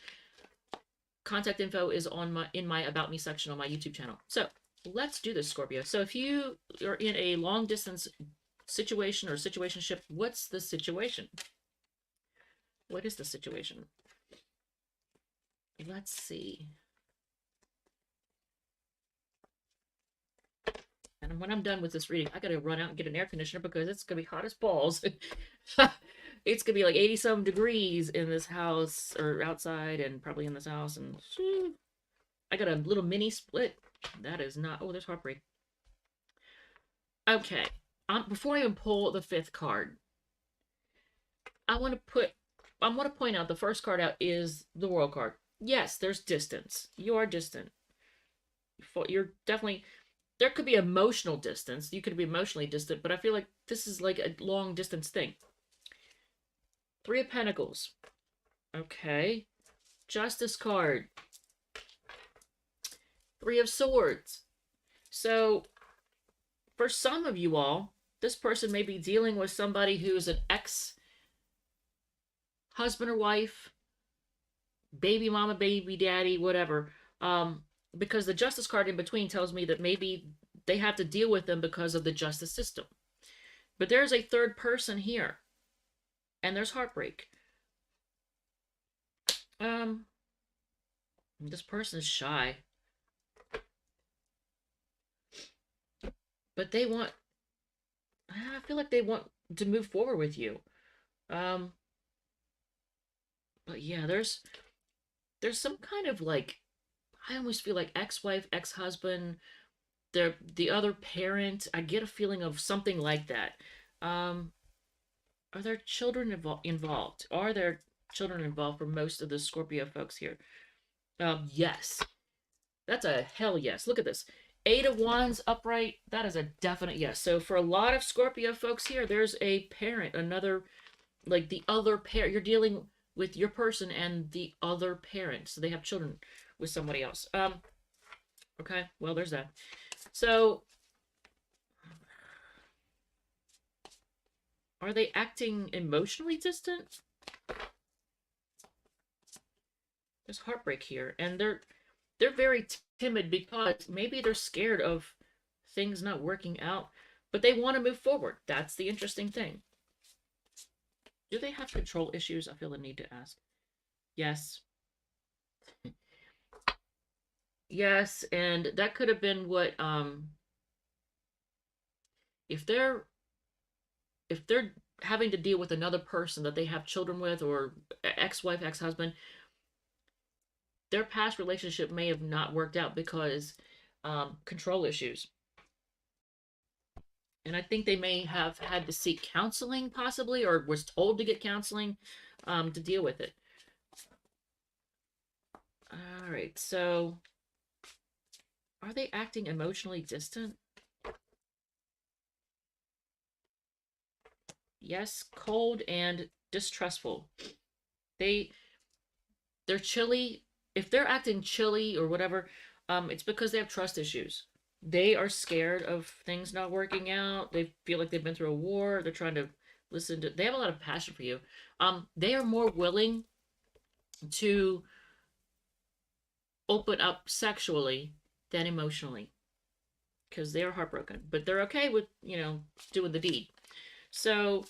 Contact info is in my About Me section on my YouTube channel. So let's do this, Scorpio. So if you are in a long distance situation or situationship, what's the situation? What is the situation? Let's see. And when I'm done with this reading, I gotta run out and get an air conditioner because it's gonna be hot as balls. It's gonna be like 80 some degrees in this house or outside and probably in this house. And I got a little mini split. That is not, oh, there's heartbreak. Okay. Before I even pull the fifth card, I want to point out the first card out is the World card. Yes, there's distance. You are distant. You're definitely, there could be emotional distance. You could be emotionally distant, but I feel like this is like a long distance thing. Three of Pentacles. Okay. Justice card. Three of Swords. So, for some of you all, this person may be dealing with somebody who's an ex-husband or wife, baby mama, baby daddy, whatever. Because the Justice card in between tells me that maybe they have to deal with them because of the justice system. But there's a third person here. And there's heartbreak. This person is shy. But they want, I feel like they want to move forward with you. But yeah, there's some kind of like, I almost feel like ex-wife, ex-husband, the other parent. I get a feeling of something like that. Are there children involved? Are there children involved for most of the Scorpio folks here? Yes. That's a hell yes. Look at this. Eight of Wands upright. That is a definite yes. So for a lot of Scorpio folks here, there's a parent, another, like the other parent. You're dealing with your person and the other parent. So they have children with somebody else. Okay. Well, there's that. So are they acting emotionally distant? There's heartbreak here, and they're very timid because maybe they're scared of things not working out, but they want to move forward. That's the interesting thing. Do they have control issues? I feel the need to ask. Yes. Yes, and that could have been what if they're having to deal with another person that they have children with, or ex-wife, ex-husband, their past relationship may have not worked out because control issues. And I think they may have had to seek counseling, possibly, or was told to get counseling to deal with it. All right, so are they acting emotionally distant? Yes, cold and distrustful. They're chilly. If they're acting chilly or whatever, it's because they have trust issues. They are scared of things not working out. They feel like they've been through a war. They're trying to listen to. They have a lot of passion for you. They are more willing to open up sexually than emotionally because they are heartbroken, but they're okay with doing the deed. So,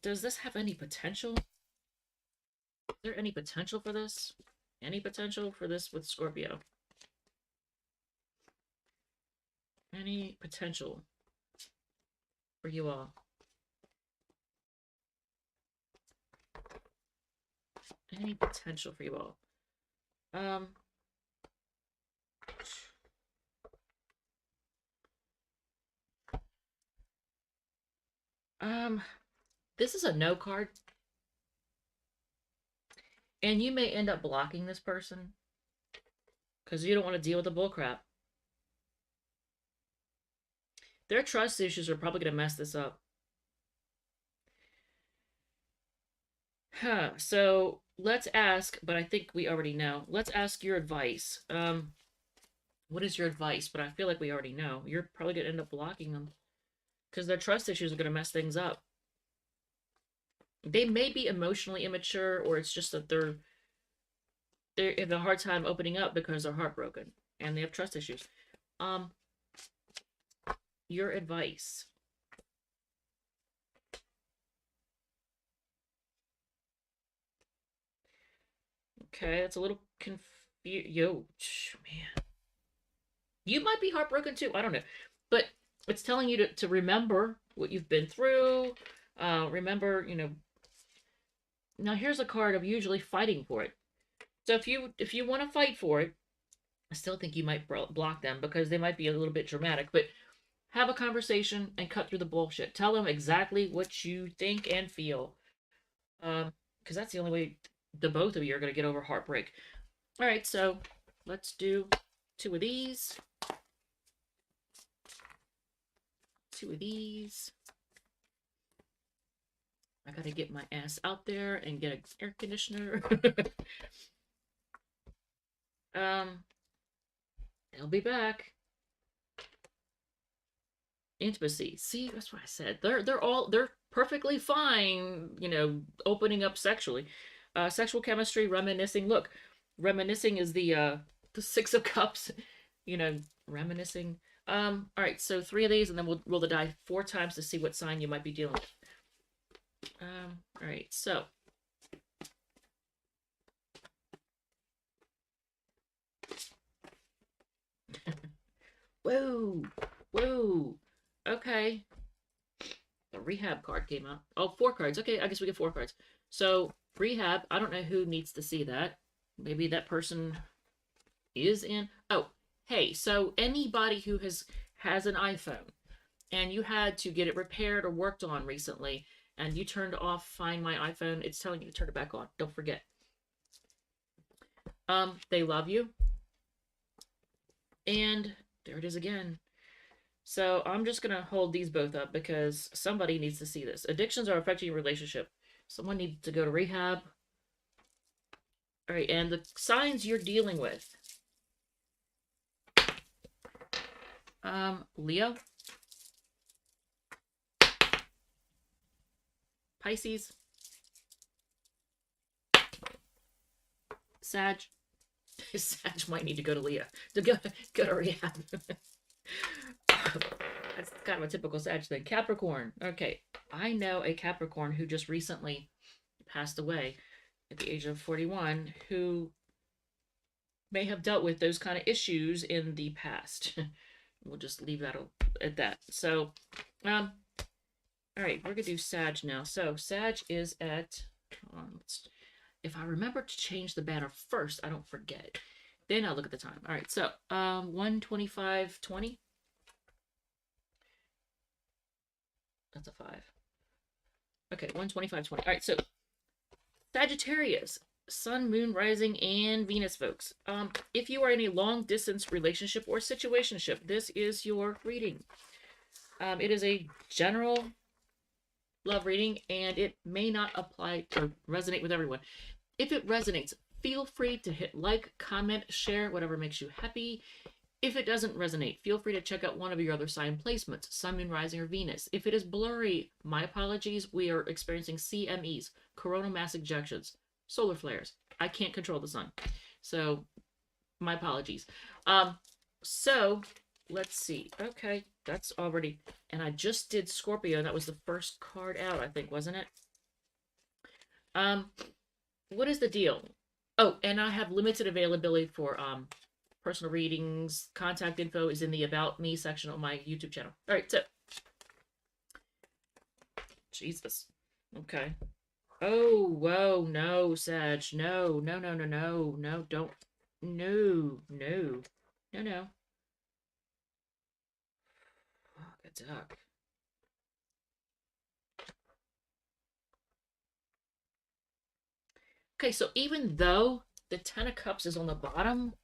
does this have any potential? Is there any potential for this? Any potential for this with Scorpio? Any potential for you all? Any potential for you all? This is a no card. And you may end up blocking this person because you don't want to deal with the bullcrap. Their trust issues are probably going to mess this up. Huh. So let's ask, but I think we already know. Let's ask your advice. What is your advice? But I feel like we already know. You're probably going to end up blocking them because their trust issues are going to mess things up. They may be emotionally immature, or it's just that they're having a hard time opening up because they're heartbroken and they have trust issues. Your advice. Okay, it's a little confused. Yo, man. You might be heartbroken too. I don't know. But it's telling you to remember what you've been through. Remember, now here's a card of usually fighting for it. So if you want to fight for it, I still think you might block them because they might be a little bit dramatic, but have a conversation and cut through the bullshit. Tell them exactly what you think and feel. Because that's the only way the both of you are going to get over heartbreak. All right, so let's do 2 of these. 2 of these. I gotta get my ass out there and get an air conditioner. They'll be back. Intimacy. See, that's what I said. They're perfectly fine, opening up sexually. Sexual chemistry, reminiscing. Look, reminiscing is the 6 of cups, reminiscing. All right, so 3 of these, and then we'll roll the die 4 times to see what sign you might be dealing with. All right, so whoa, whoa, okay. The rehab card came out. Oh, 4 cards. Okay, I guess we get 4 cards. So rehab. I don't know who needs to see that. Maybe that person is in. Oh, hey. So anybody who has an iPhone and you had to get it repaired or worked on recently, and you turned off Find My iPhone, it's telling you to turn it back on. Don't forget. They love you. And there it is again. So I'm just going to hold these both up because somebody needs to see this. Addictions are affecting your relationship. Someone needs to go to rehab. All right, and the signs you're dealing with. Leo. Pisces. Sag. Sag might need to go to Leo. To go to rehab. That's kind of a typical Sag thing. Capricorn. Okay. I know a Capricorn who just recently passed away at the age of 41 who may have dealt with those kind of issues in the past. We'll just leave that at that. So, all right, we're gonna do Sag now. So Sag is at. If I remember to change the banner first, I don't forget. Then I'll look at the time. All right, so 1:25:20. That's a 5. Okay, 1:25:20. All right, so Sagittarius, Sun, Moon, Rising, and Venus, folks. If you are in a long distance relationship or situationship, this is your reading. It is a general love reading, and it may not apply or resonate with everyone. If it resonates, feel free to hit like, comment, share, whatever makes you happy. If it doesn't resonate, feel free to check out one of your other sign placements, Sun, Moon, Rising, or Venus. If it is blurry, my apologies. We are experiencing CMEs, coronal mass ejections, solar flares. I can't control the sun. So, my apologies. So, let's see. Okay, that's already... And I just did Scorpio. That was the first card out, I think, wasn't it? What is the deal? Oh, and I have limited availability for personal readings. Contact info is in the About Me section on my YouTube channel. All right, so. Jesus. Okay. Oh, whoa, no, Sag. No, no, no, no, no, no, don't. No, no, no, no. Fuck, a duck. Okay, so even though the Ten of Cups is on the bottom,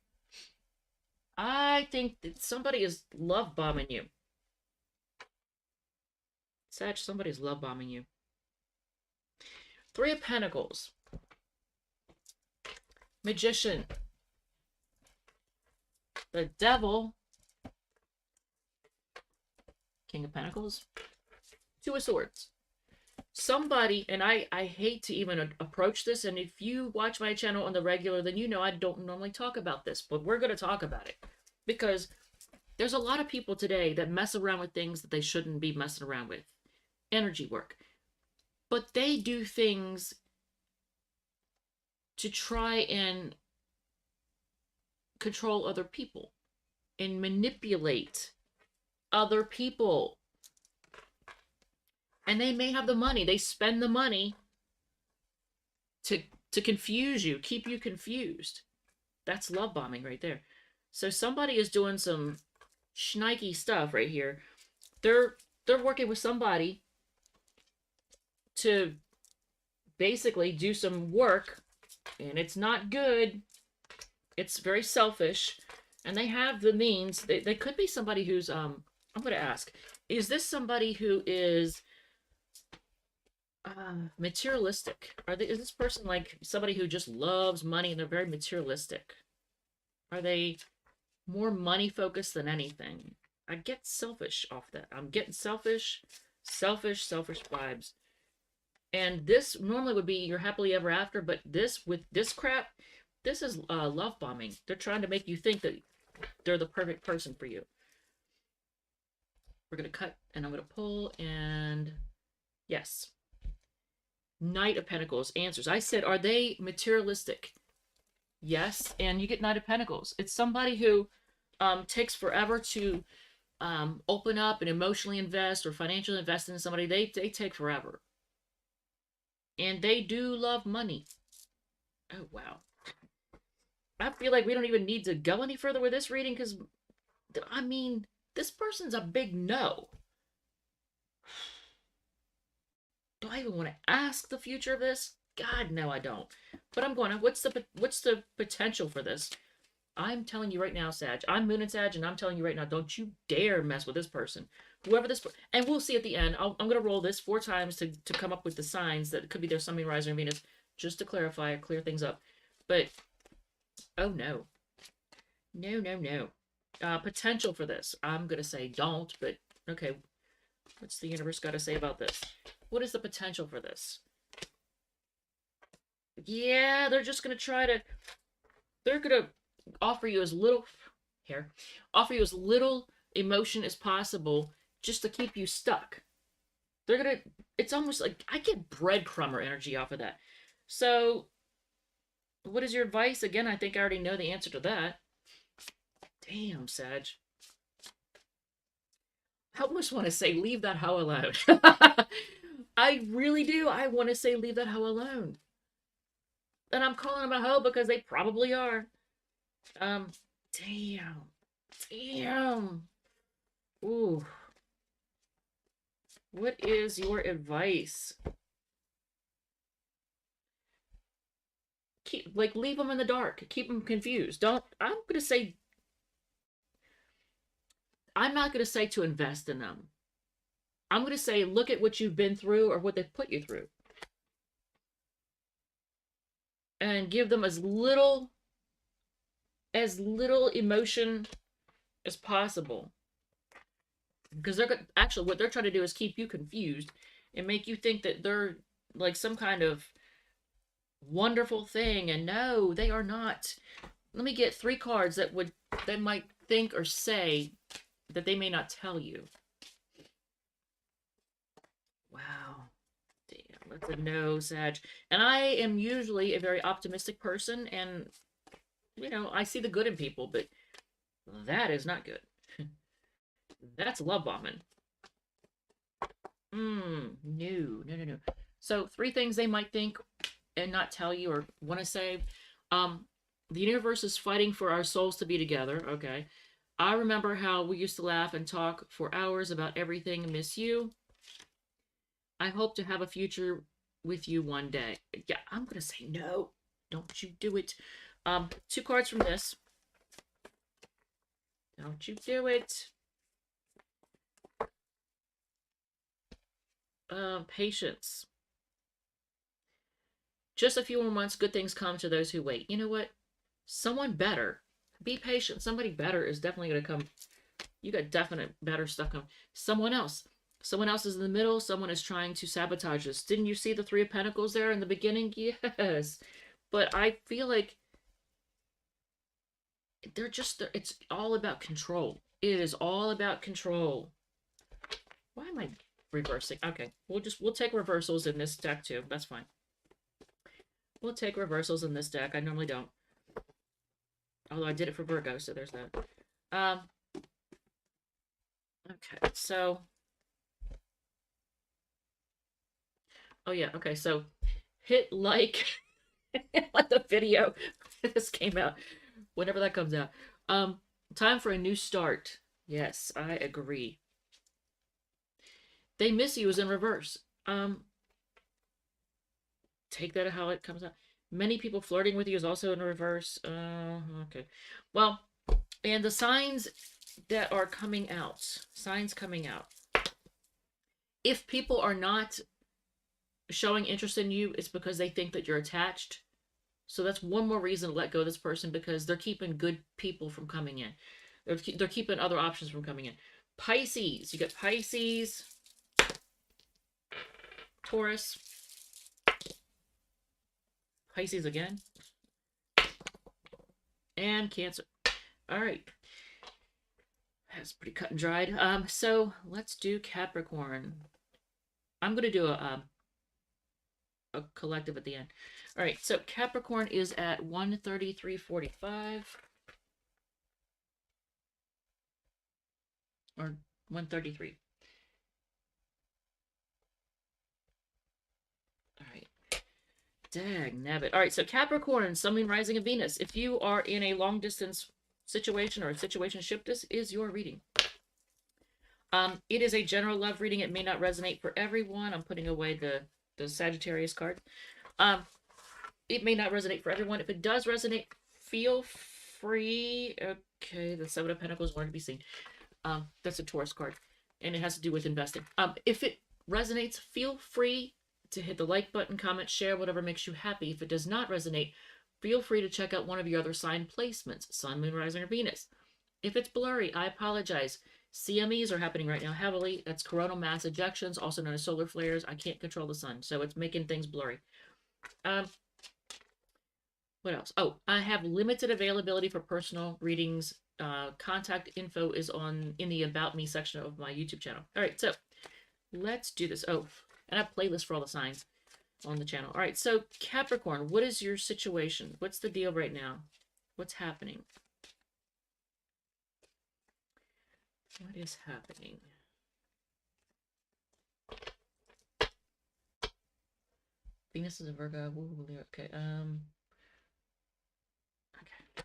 I think that somebody is love bombing you. Sag, somebody's love bombing you. Three of Pentacles. Magician. The Devil. King of Pentacles. Two of Swords. Somebody, and I hate to even approach this, and if you watch my channel on the regular, then you know I don't normally talk about this, but we're going to talk about it. Because there's a lot of people today that mess around with things that they shouldn't be messing around with. Energy work. But they do things to try and control other people and manipulate other people. And they may have the money. They spend the money to confuse you, keep you confused. That's love bombing right there. So somebody is doing some schnikey stuff right here. They're working with somebody to basically do some work, and it's not good. It's very selfish, and they have the means. They could be somebody who's I'm going to ask, is this somebody who is materialistic? Is this person like somebody who just loves money and they're very materialistic? Are they more money focused than anything? I get selfish off that. I'm getting selfish vibes. And this normally would be your happily ever after, but this, with this crap, this is love bombing. They're trying to make you think that they're the perfect person for you. We're going to cut, and I'm going to pull, and yes. Knight of Pentacles, answers. I said, are they materialistic? Yes, and you get Knight of Pentacles. It's somebody who takes forever to open up and emotionally invest or financially invest in somebody. They take forever. And they do love money. Oh, wow. I feel like we don't even need to go any further with this reading because, I mean, this person's a big no. Do I even want to ask the future of this? God, no, I don't. But I'm going to, what's the potential for this? I'm telling you right now, Sag. I'm Moon and Sag, and I'm telling you right now, don't you dare mess with this person. Whoever this... And we'll see at the end. I'm going to roll this 4 times to come up with the signs that could be their Sun, Moon, Rising, or Venus, just to clarify or clear things up. But, oh no. No, no, no. Potential for this. I'm going to say don't, but okay. What's the universe got to say about this? What is the potential for this? Yeah, they're just going to try to... They're going to offer you as little... Here. Offer you as little emotion as possible just to keep you stuck. They're gonna, it's almost like I get breadcrumber energy off of that. So, what is your advice? Again, I think I already know the answer to that. Damn, Sag. I almost want to say, leave that hoe alone. I really do. I want to say, leave that hoe alone. And I'm calling them a hoe because they probably are. Um, damn. Damn. Ooh. What is your advice? Leave them in the dark. Keep them confused. I'm going to say, I'm not going to say to invest in them. I'm going to say, look at what you've been through or what they've put you through. And give them as little emotion as possible. Because they're actually, what they're trying to do is keep you confused and make you think that they're like some kind of wonderful thing. And no, they are not. Let me get 3 cards that might think or say that they may not tell you. Wow. Damn, that's a no, Sag. And I am usually a very optimistic person, and, you know, I see the good in people, but that is not good. That's love bombing. No. So 3 things they might think and not tell you or want to say. The universe is fighting for our souls to be together. Okay. I remember how we used to laugh and talk for hours about everything. Miss you. I hope to have a future with you one day. Yeah, I'm going to say no. Don't you do it. 2 cards from this. Don't you do it. Patience. Just a few more months, good things come to those who wait. You know what? Someone better. Be patient. Somebody better is definitely going to come. You got definite better stuff coming. Someone else. Someone else is in the middle. Someone is trying to sabotage us. Didn't you see the 3 of Pentacles there in the beginning? Yes. But I feel like it's all about control. It is all about control. Why am I reversing? Okay. We'll take reversals in this deck too. That's fine. We'll take reversals in this deck. I normally don't. Although I did it for Virgo, so there's that. Okay, so... Oh, yeah, okay, so hit like on the video. This came out. Whenever that comes out. Time for a new start. Yes, I agree. They miss you is in reverse. Take that how it comes out. Many people flirting with you is also in reverse. Okay. Well, and the signs that are coming out. Signs coming out. If people are not showing interest in you, it's because they think that you're attached. So that's one more reason to let go of this person, because they're keeping good people from coming in. They're keeping other options from coming in. Pisces. You got Pisces, Taurus, Pisces again, and Cancer. All right. That's pretty cut and dried. So let's do Capricorn. I'm going to do a collective at the end. All right. So Capricorn is at 133.45. Or 133. All right. Dag nabbit. All right, so Capricorn, Sun, Moon, Rising, and Venus. If you are in a long distance situation or a situationship, this is your reading. It is a general love reading. It may not resonate for everyone. I'm putting away the Sagittarius card. It may not resonate for everyone. If it does resonate, feel free. Okay, the 7 of Pentacles wanted to be seen. That's a Taurus card, and it has to do with investing. If it resonates, feel free to hit the like button, comment, share, whatever makes you happy. If it does not resonate, feel free to check out one of your other sign placements, Sun, Moon, Rising, or Venus. If it's blurry, I apologize. CMEs are happening right now heavily. That's coronal mass ejections, also known as solar flares. I can't control the sun, so it's making things blurry. What else? Oh, I have limited availability for personal readings. Contact info is on in the About Me section of my YouTube channel. All right, so let's do this. Oh, and I have playlists for all the signs on the channel. All right, so Capricorn, what is your situation? What's the deal right now? What's happening? What is happening? Venus is a Virgo. Okay. Okay.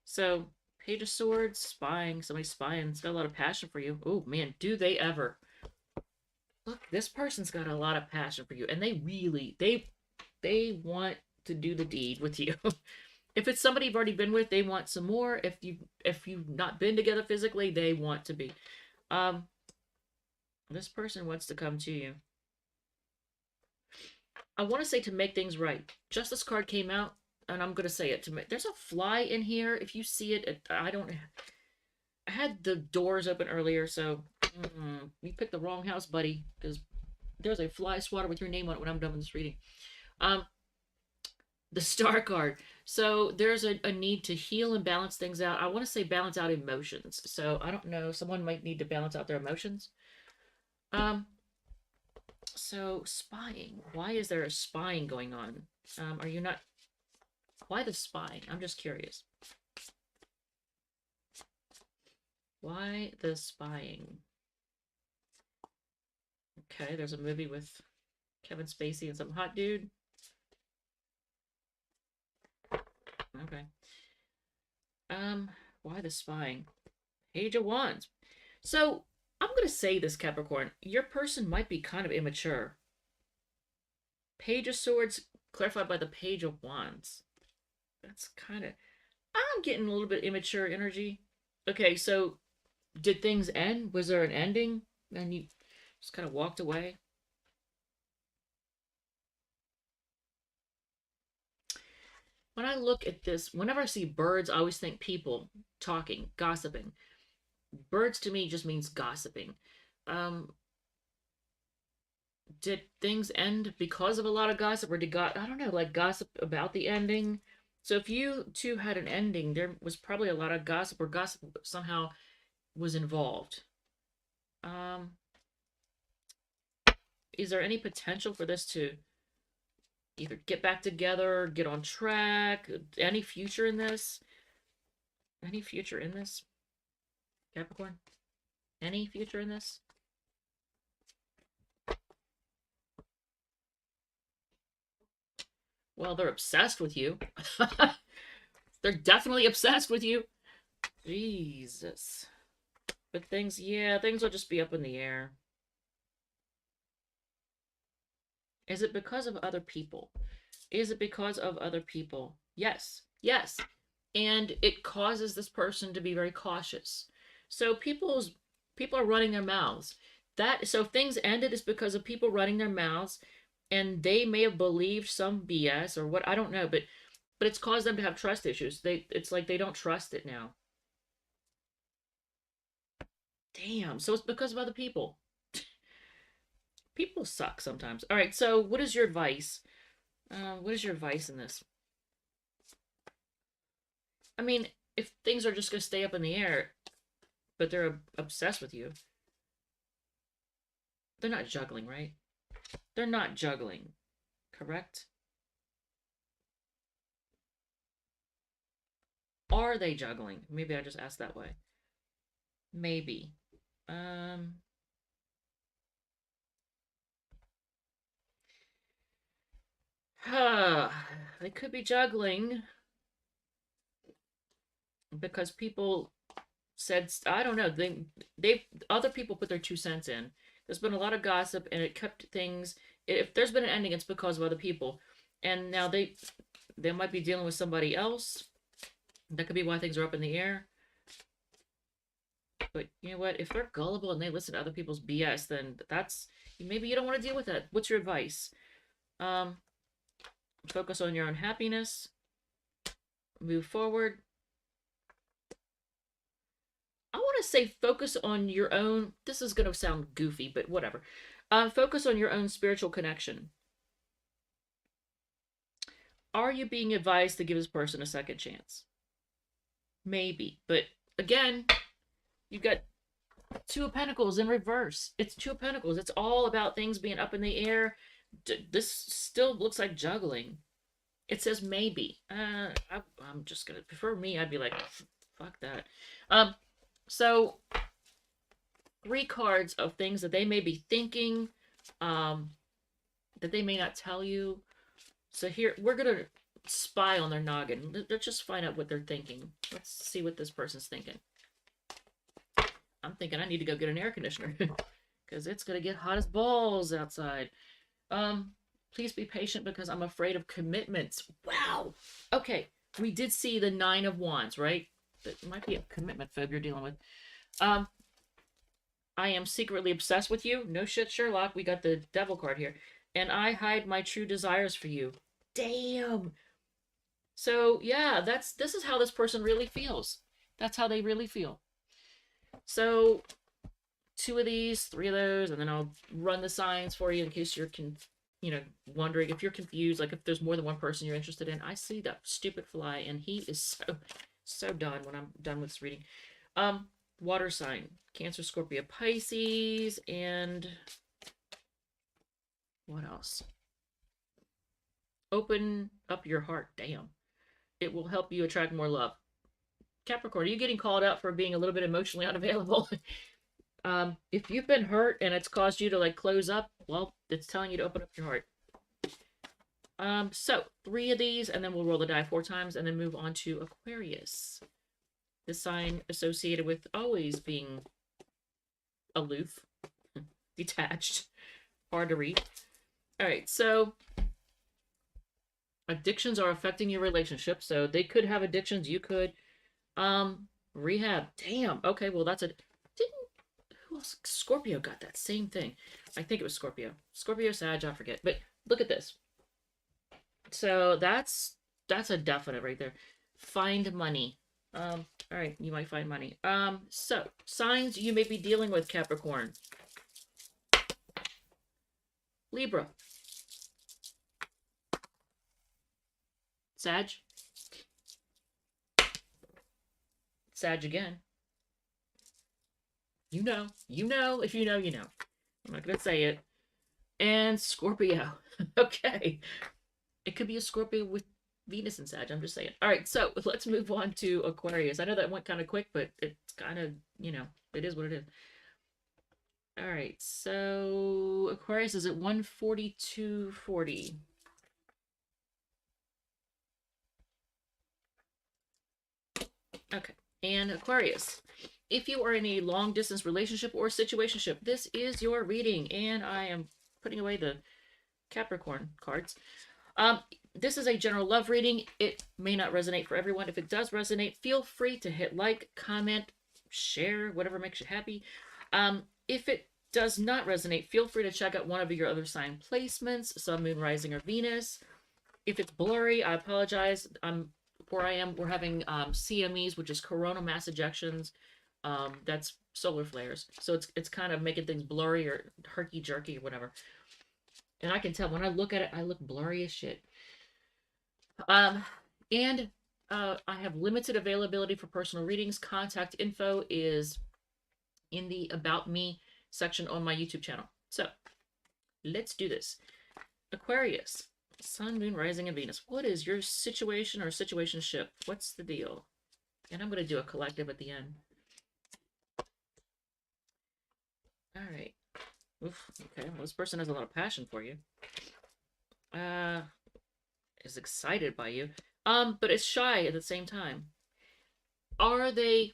So Page of Swords, spying. Somebody's spying. It's got a lot of passion for you. Oh man, do they ever? Look, this person's got a lot of passion for you, and they want to do the deed with you. If it's somebody you've already been with, they want some more. If you've not been together physically, they want to be. Um, this person wants to come to you. I want to say to make things right. Justice card came out, and I'm gonna say it to make. There's a fly in here. If you see it, I don't. I had the doors open earlier, so you picked the wrong house, buddy. Because there's a fly swatter with your name on it when I'm done with this reading. Um, the Star card. So there's a need to heal and balance things out. I want to say balance out emotions. So I don't know. Someone might need to balance out their emotions. Um, so spying. Why is there a spying going on? Are you not? Why the spying? I'm just curious. Why the spying? Okay, there's a movie with Kevin Spacey and some hot dude. Okay. Why the spying? Page of Wands. So, I'm gonna say this, Capricorn. Your person might be kind of immature. Page of Swords clarified by the Page of Wands. That's kind of... I'm getting a little bit immature energy. Okay, so did things end? Was there an ending? And you just kind of walked away? When I look at this, whenever I see birds, I always think people talking, gossiping. Birds to me just means gossiping. Um, did things end because of a lot of gossip, or did God, I don't know, like gossip about the ending? So if you two had an ending, there was probably a lot of gossip, or gossip somehow was involved. Um, is there any potential for this to either get back together, get on track? Any future in this? Any future in this, Capricorn? Any future in this? Well, they're obsessed with you. They're definitely obsessed with you. Jesus. But things, yeah, things will just be up in the air. Is it because of other people? Is it because of other people? Yes. Yes. And it causes this person to be very cautious. So people are running their mouths. That so if things ended is because of people running their mouths, and they may have believed some BS or what, I don't know, but it's caused them to have trust issues. It's like they don't trust it now. Damn. So it's because of other people. People suck sometimes. All right. So what is your advice? What is your advice in this? I mean, if things are just gonna stay up in the air, but they're obsessed with you, they're not juggling, right? They're not juggling, correct? Are they juggling? Maybe I just asked that way. Maybe. Um, they could be juggling because people said, I don't know, they other people put their 2 cents in. There's been a lot of gossip, and it kept things. If there's been an ending, it's because of other people, and now they might be dealing with somebody else. That could be why things are up in the air. But you know what? If they're gullible and they listen to other people's BS, then that's maybe you don't want to deal with that. What's your advice? Um, Focus on your own happiness. Move forward. I want to say focus on your own. This is going to sound goofy, but whatever. Focus on your own spiritual connection. Are you being advised to give this person a second chance? Maybe. But again, you've got Two of Pentacles in reverse. It's Two of Pentacles. It's all about things being up in the air. This still looks like juggling. It says maybe. I'm just gonna, for me, I'd be like, fuck that. So 3 cards of things that they may be thinking, that they may not tell you. So here, we're gonna spy on their noggin. Let's just find out what they're thinking. Let's see what this person's thinking. I'm thinking I need to go get an air conditioner because it's gonna get hot as balls outside. Please be patient because I'm afraid of commitments. Wow. Okay, we did see the 9 of Wands, right? That might be a commitment phobe you're dealing with. I am secretly obsessed with you. No shit, Sherlock. We got the Devil card here. And I hide my true desires for you. Damn. So yeah, this is how this person really feels. That's how they really feel. So 2 of these, 3 of those, and then I'll run the signs for you in case you're wondering if you're confused, like if there's more than one person you're interested in. I see that stupid fly, and he is so done when I'm done with this reading. Water sign, Cancer, Scorpio, Pisces, and what else? Open up your heart. Damn. It will help you attract more love. Capricorn, are you getting called out for being a little bit emotionally unavailable? If you've been hurt and it's caused you to like close up, well, it's telling you to open up your heart. So 3 of these, and then we'll roll the die 4 times, and then move on to Aquarius. The sign associated with always being aloof, detached, hard to read. All right, so addictions are affecting your relationship. So they could have addictions. You could. Rehab. Damn. Okay, well that's who else? Scorpio got that same thing. I think it was Scorpio. Scorpio, Sag, I forget. But look at this. So that's a definite right there. Find money. All right, you might find money. So signs you may be dealing with, Capricorn. Libra. Sag. Sag again. You know, if you know, you know. I'm not gonna say it. And Scorpio. Okay. It could be a Scorpio with Venus and Sag. I'm just saying. All right, so let's move on to Aquarius. I know that went kind of quick, but it's kind of, it is what it is. All right, so Aquarius is at 142.40. Okay, and Aquarius, if you are in a long distance relationship or situationship, this is your reading, and I am putting away the Capricorn cards. This is a general love reading. It may not resonate for everyone. If it does resonate, feel free to hit like, comment, share, whatever makes you happy. If it does not resonate, feel free to check out one of your other sign placements, Sun, Moon, Rising, or Venus. If it's blurry, I apologize. Where I am, we're having CMEs, which is coronal mass ejections. That's solar flares. So it's kind of making things blurry or herky-jerky or whatever. And I can tell when I look at it, I look blurry as shit. I have limited availability for personal readings. Contact info is in the About Me section on my YouTube channel. So let's do this. Aquarius, Sun, Moon, Rising, and Venus. What is your situation or situationship? What's the deal? And I'm going to do a collective at the end. All right. Oof, okay, well, this person has a lot of passion for you. Is excited by you. But is shy at the same time. Are they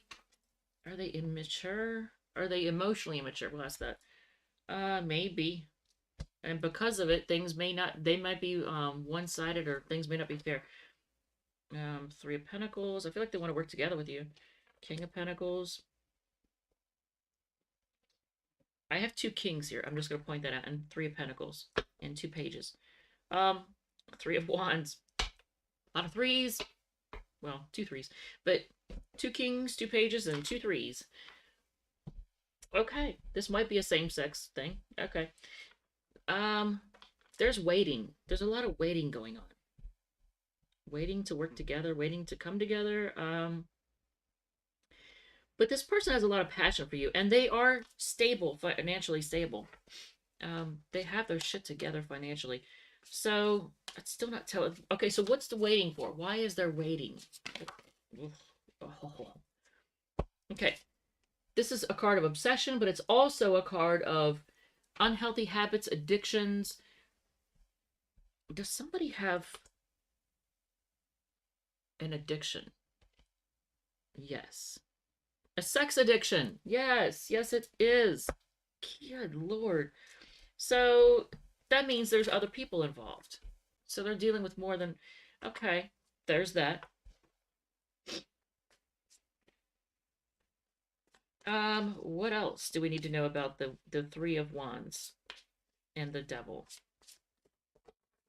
immature? Are they emotionally immature? We'll ask that. Maybe. And because of it, they might be one-sided, or things may not be fair. 3 of Pentacles. I feel like they want to work together with you. King of Pentacles. I have 2 kings here. I'm just going to point that out. And 3 of Pentacles. And 2 pages. 3 of Wands. A lot of 3s. Well, 2 3s. But 2 kings, 2 pages, and 2 3s. Okay. This might be a same-sex thing. Okay. There's waiting. There's a lot of waiting going on. waiting to work together, waiting to come together. But this person has a lot of passion for you, and they are stable, financially stable. They have their shit together financially. So it's still not telling. Okay, so what's the waiting for? Why is there waiting? Oh. Okay, this is a card of obsession, but it's also a card of unhealthy habits, addictions. Does somebody have an addiction? Yes. A sex addiction. Yes, yes, it is. Good Lord. So that means there's other people involved. So they're dealing with more than. Okay, there's that. What else do we need to know about the Three of Wands and the Devil?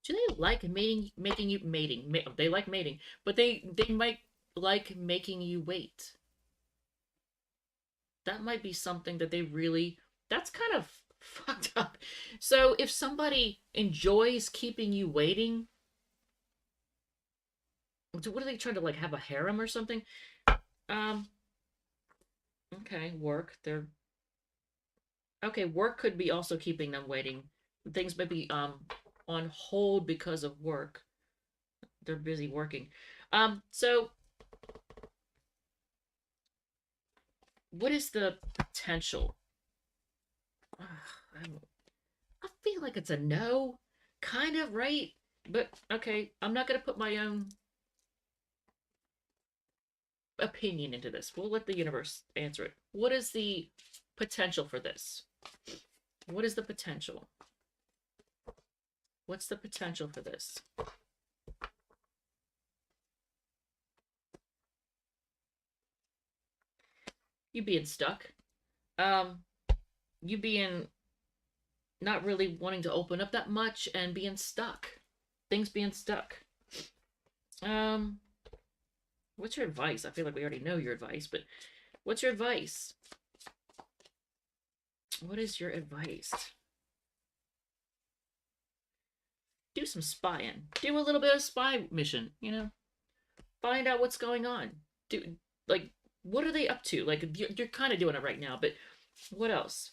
Do they like making you mating? They like mating, but they might like making you wait. That might be something that they really. That's kind of fucked up. So if somebody enjoys keeping you waiting, what are they trying to like have a harem or something? Um. Okay, work. They're okay. Work could be also keeping them waiting. Things may be on hold because of work. They're busy working. So what is the potential? I feel like it's a no, kind of, right? But okay, I'm not gonna put my own opinion into this. We'll let the universe answer it. What is the potential for this? What is the potential? What's the potential for this? You being stuck. Um, you being not really wanting to open up that much and being stuck. Things being stuck. Um, what's your advice? I feel like we already know your advice, but what's your advice? What is your advice? Do some spying. Do a little bit of spy mission, Find out what's going on. Do like what are they up to? Like you're kind of doing it right now, but what else?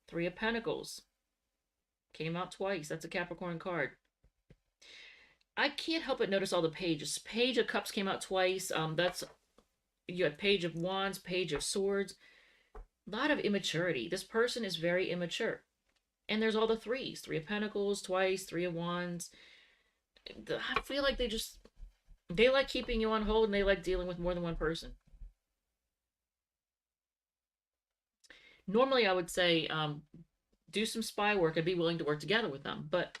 Three of Pentacles. Came out twice. That's a Capricorn card. I can't help but notice all the pages. Page of Cups came out twice. That's you had Page of Wands, Page of Swords. A lot of immaturity. This person is very immature. And there's all the threes. Three of Pentacles twice, Three of Wands. I feel like they like keeping you on hold and they like dealing with more than one person. Normally I would say do some spy work and be willing to work together with them. But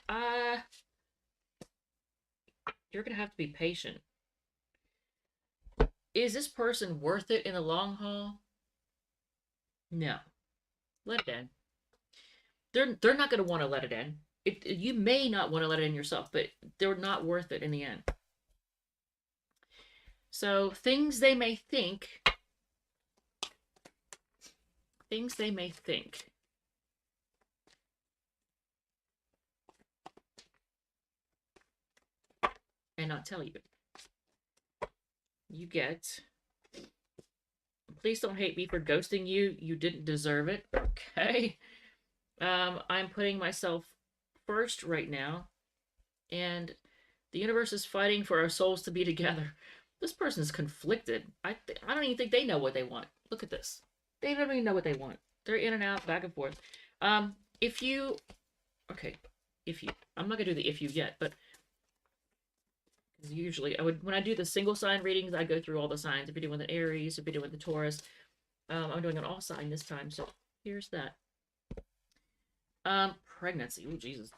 you're going to have to be patient. Is this person worth it in the long haul? No. Let it in. They're not going to want to let it in. You may not want to let it in yourself, but they're not worth it in the end. So things they may think and not tell you. You get, please don't hate me for ghosting you. You didn't deserve it. Okay. I'm putting myself first right now, and the universe is fighting for our souls to be together. This person's conflicted. I don't even think they know what they want. Look at this. They don't even know what they want. They're in and out, back and forth. If you, okay, I'm not gonna do the if you yet, but usually when I do the single sign readings, I go through all the signs. If you're doing the Aries, if you're doing the Taurus, I'm doing an all sign this time. So here's that. Pregnancy. Oh, Jesus.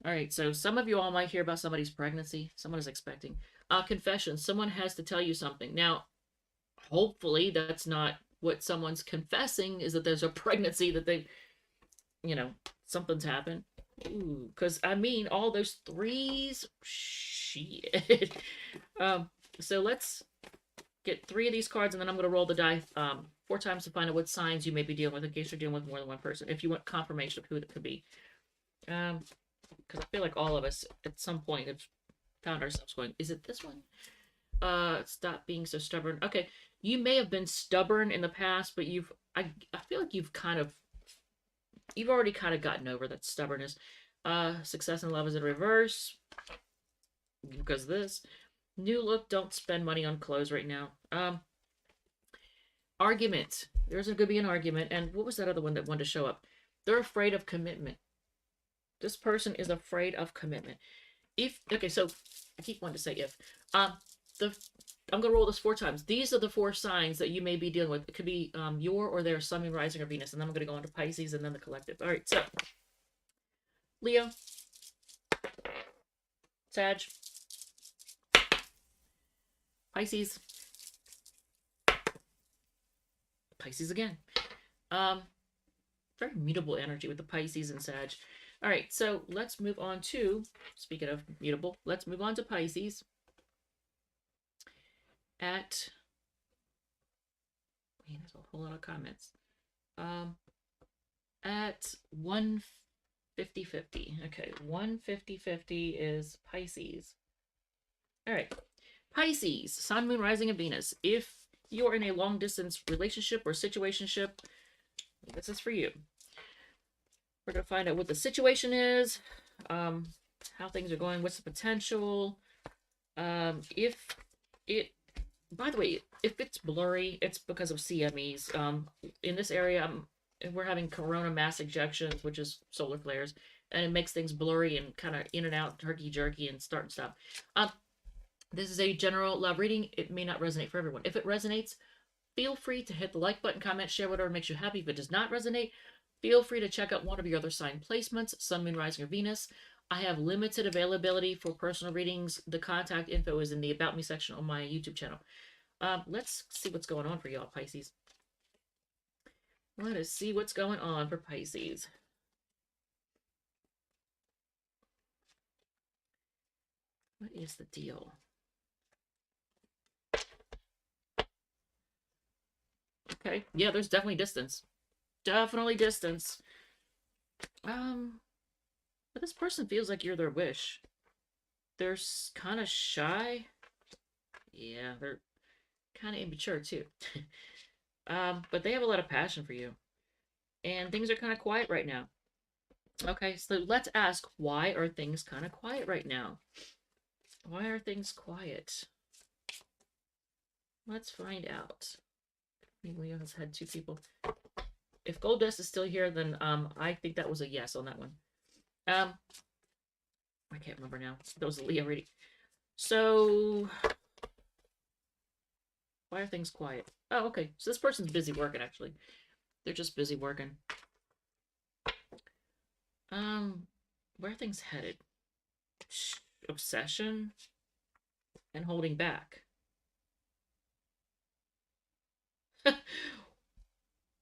All right, so some of you all might hear about somebody's pregnancy. Someone is expecting. Confession. Someone has to tell you something. Now, hopefully that's not what someone's confessing, is that there's a pregnancy that they, something's happened. Ooh, because, I mean, all those threes, shit. So let's get 3 of these cards, and then I'm going to roll the die 4 times to find out what signs you may be dealing with, in case you're dealing with more than one person, if you want confirmation of who it could be. Because I feel like all of us, at some point, have found ourselves going, is it this one? Stop being so stubborn. Okay, you may have been stubborn in the past, but I feel like you've already kind of gotten over that stubbornness. Success in love is in reverse because of this. New look, don't spend money on clothes right now. Argument. There's going to be an argument. And what was that other one that wanted to show up? They're afraid of commitment. This person is afraid of commitment. Okay, so I keep wanting to say if. The I'm gonna roll this 4 times. These are the 4 signs that you may be dealing with. It could be your or their sun, moon, rising, or Venus, and then I'm gonna go on to Pisces and then the collective. All right, so Leo, Sag, Pisces, Pisces again. Very mutable energy with the Pisces and Sag. All right, so let's move on to, speaking of mutable, let's move on to Pisces at, man, there's a whole lot of comments. At 150-50. Okay, 150-50 is Pisces. All right, Pisces, Sun, Moon, Rising, and Venus. If you're in a long distance relationship or situationship, this is for you. We're going to find out what the situation is, how things are going, what's the potential. If it, by the way, if it's blurry, it's because of CMEs. In this area, we're having corona mass ejections, which is solar flares, and it makes things blurry and kind of in and out, turkey-jerky, and start and stop. This is a general love reading. It may not resonate for everyone. If it resonates, feel free to hit the like button, comment, share whatever makes you happy. If it does not resonate, feel free to check out one of your other sign placements, Sun, Moon, Rising, or Venus. I have limited availability for personal readings. The contact info is in the About Me section on my YouTube channel. Let's see what's going on for y'all, Pisces. Let us see what's going on for Pisces. What is the deal? Okay, yeah, there's definitely distance. Definitely distance. But this person feels like you're their wish. They're kind of shy. Yeah, they're kind of immature too. But they have a lot of passion for you. And things are kind of quiet right now. Okay, so let's ask, why are things kind of quiet right now? Why are things quiet? Let's find out. Leo has had 2 people. If Gold Dust is still here, then I think that was a yes on that one. I can't remember now. That was a Leo reading. So, why are things quiet? Oh, okay. So this person's busy working, actually. They're just busy working. Where are things headed? Obsession and holding back.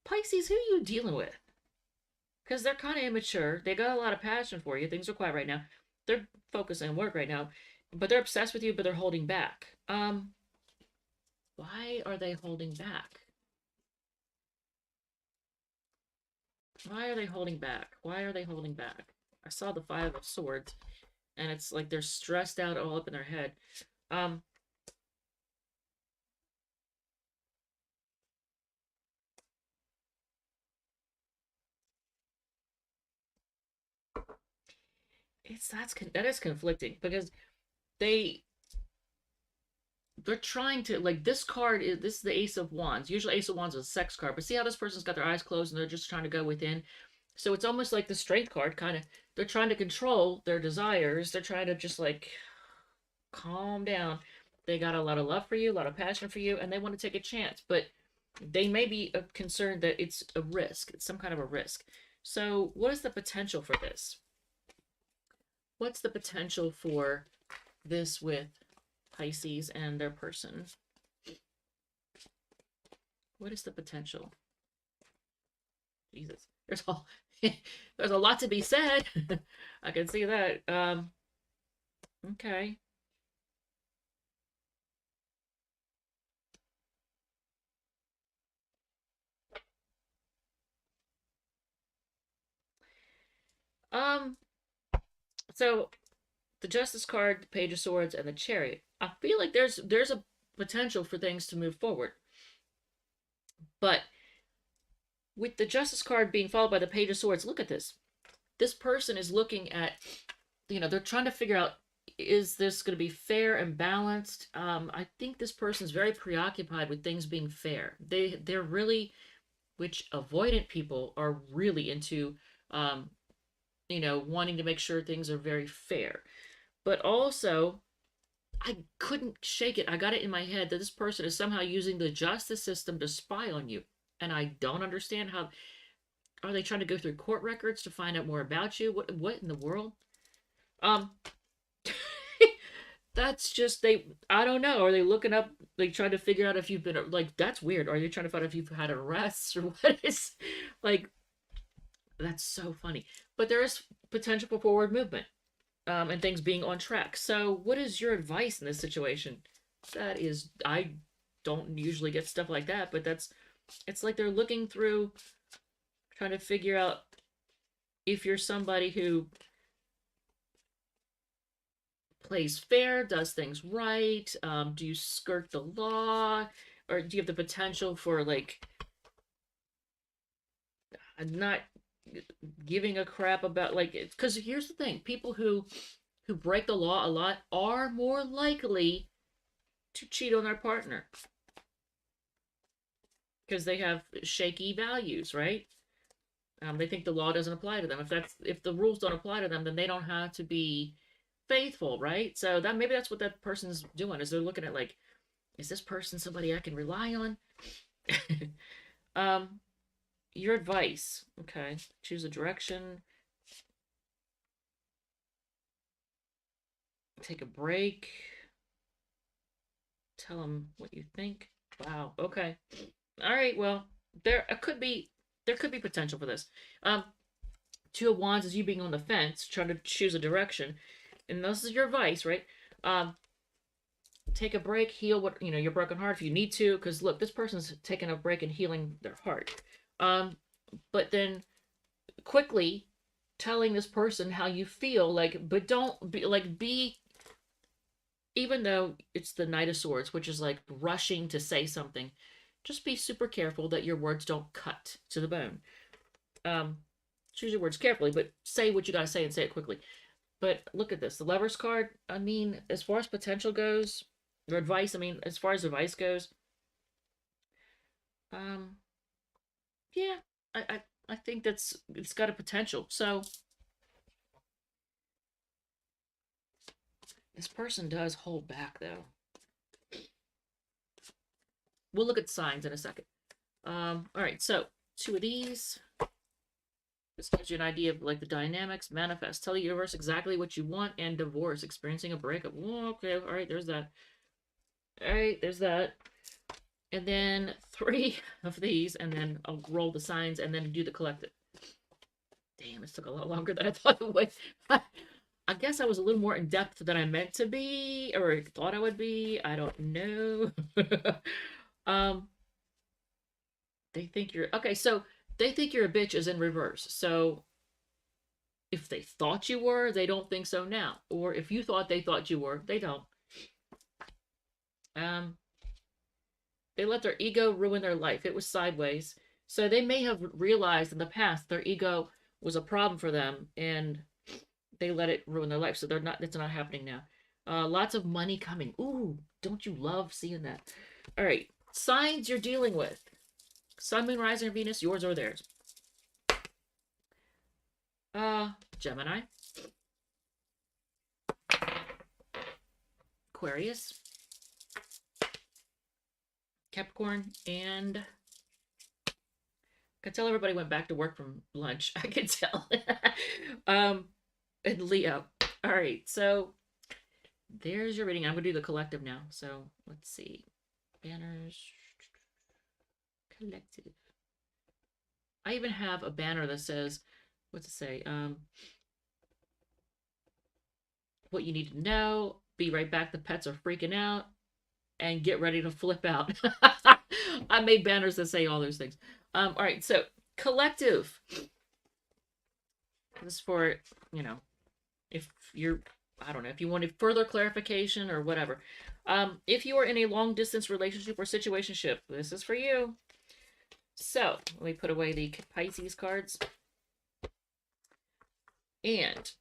Pisces, who are you dealing with? Because they're kind of immature. They got a lot of passion for you. Things are quiet right now. They're focusing on work right now. But they're obsessed with you, but they're holding back. Why are they holding back? Why are they holding back? Why are they holding back? I saw the 5 of Swords, and it's like they're stressed out all up in their head. That is conflicting because they're trying to, like, this is the Ace of Wands. Usually Ace of Wands is a sex card, but see how this person's got their eyes closed and they're just trying to go within. So it's almost like the Strength card, kind of. They're trying to control their desires. They're trying to just like calm down. They got a lot of love for you, a lot of passion for you, and they want to take a chance, but they may be concerned that it's a risk. It's some kind of a risk. So what is the potential for this? What's the potential for this with Pisces and their person? What is the potential? Jesus, there's a lot to be said. I can see that. Okay. So the Justice card, the Page of Swords, and the Chariot. I feel like there's a potential for things to move forward. But with the Justice card being followed by the Page of Swords, look at this. This person is looking at, they're trying to figure out, is this going to be fair and balanced? I think this person's very preoccupied with things being fair. They're really, which avoidant people are really into, wanting to make sure things are very fair. But also, I couldn't shake it. I got it in my head that this person is somehow using the justice system to spy on you. And I don't understand how. Are they trying to go through court records to find out more about you? What in the world? Um, that's just I don't know. Are they looking up, like trying to figure out if you've been, like, that's weird. Are they trying to find out if you've had arrests or what is, like, that's so funny. But there is potential for forward movement, and things being on track. So what is your advice in this situation? That is, I don't usually get stuff like that, but it's like they're looking through, trying to figure out if you're somebody who plays fair, does things right, do you skirt the law, or do you have the potential for, like, not giving a crap about, like, because here's the thing, people who break the law a lot are more likely to cheat on their partner because they have shaky values, right? They think the law doesn't apply to them. If the rules don't apply to them, then they don't have to be faithful, right? So that maybe that's what that person's doing, is they're looking at, like, is this person somebody I can rely on? Your advice. Okay. Choose a direction. Take a break. Tell them what you think. Wow. Okay. All right. Well, there could be potential for this. Two of Wands is you being on the fence, trying to choose a direction, and this is your advice, right? Take a break, heal your broken heart if you need to, because look, this person's taking a break and healing their heart. But then quickly telling this person how you feel, like, but don't be, even though it's the Knight of Swords, which is like rushing to say something, just be super careful that your words don't cut to the bone. Choose your words carefully, but say what you gotta say and say it quickly. But look at this, the Lover's card. I mean, as far as potential goes, or advice, as far as advice goes, yeah, I think it's got a potential. So this person does hold back, though. We'll look at signs in a second. All right, so two of these. This gives you an idea of, like, the dynamics. Manifest. Tell the universe exactly what you want. And divorce. Experiencing a breakup. Oh, okay, all right, there's that. All right, there's that. And then three of these, and then I'll roll the signs, and then do the collective. Damn, it took a lot longer than I thought it would. I guess I was a little more in depth than I meant to be, or thought I would be. I don't know. They think you're okay. So they think you're a bitch is in reverse. So if they thought you were, they don't think so now. Or if you thought they thought you were, they don't. They let their ego ruin their life. It was sideways. So they may have realized in the past their ego was a problem for them, and they let it ruin their life. So it's not happening now. Lots of money coming. Ooh, don't you love seeing that? All right. Signs you're dealing with. Sun, Moon, Rising, or Venus, yours or theirs. Gemini. Aquarius. Capricorn, and I could tell everybody went back to work from lunch. I could tell. And Leo. All right, so there's your reading. I'm gonna do the collective now. So let's see. Banners. Collective. I even have a banner that says, what's it say? What you need to know. Be right back. The pets are freaking out. And get ready to flip out. I made banners that say all those things. All right, so collective. This is for, if you're I don't know if you wanted further clarification or whatever. If you are in a long distance relationship or situationship, this is for you. So let me put away the Pisces cards. And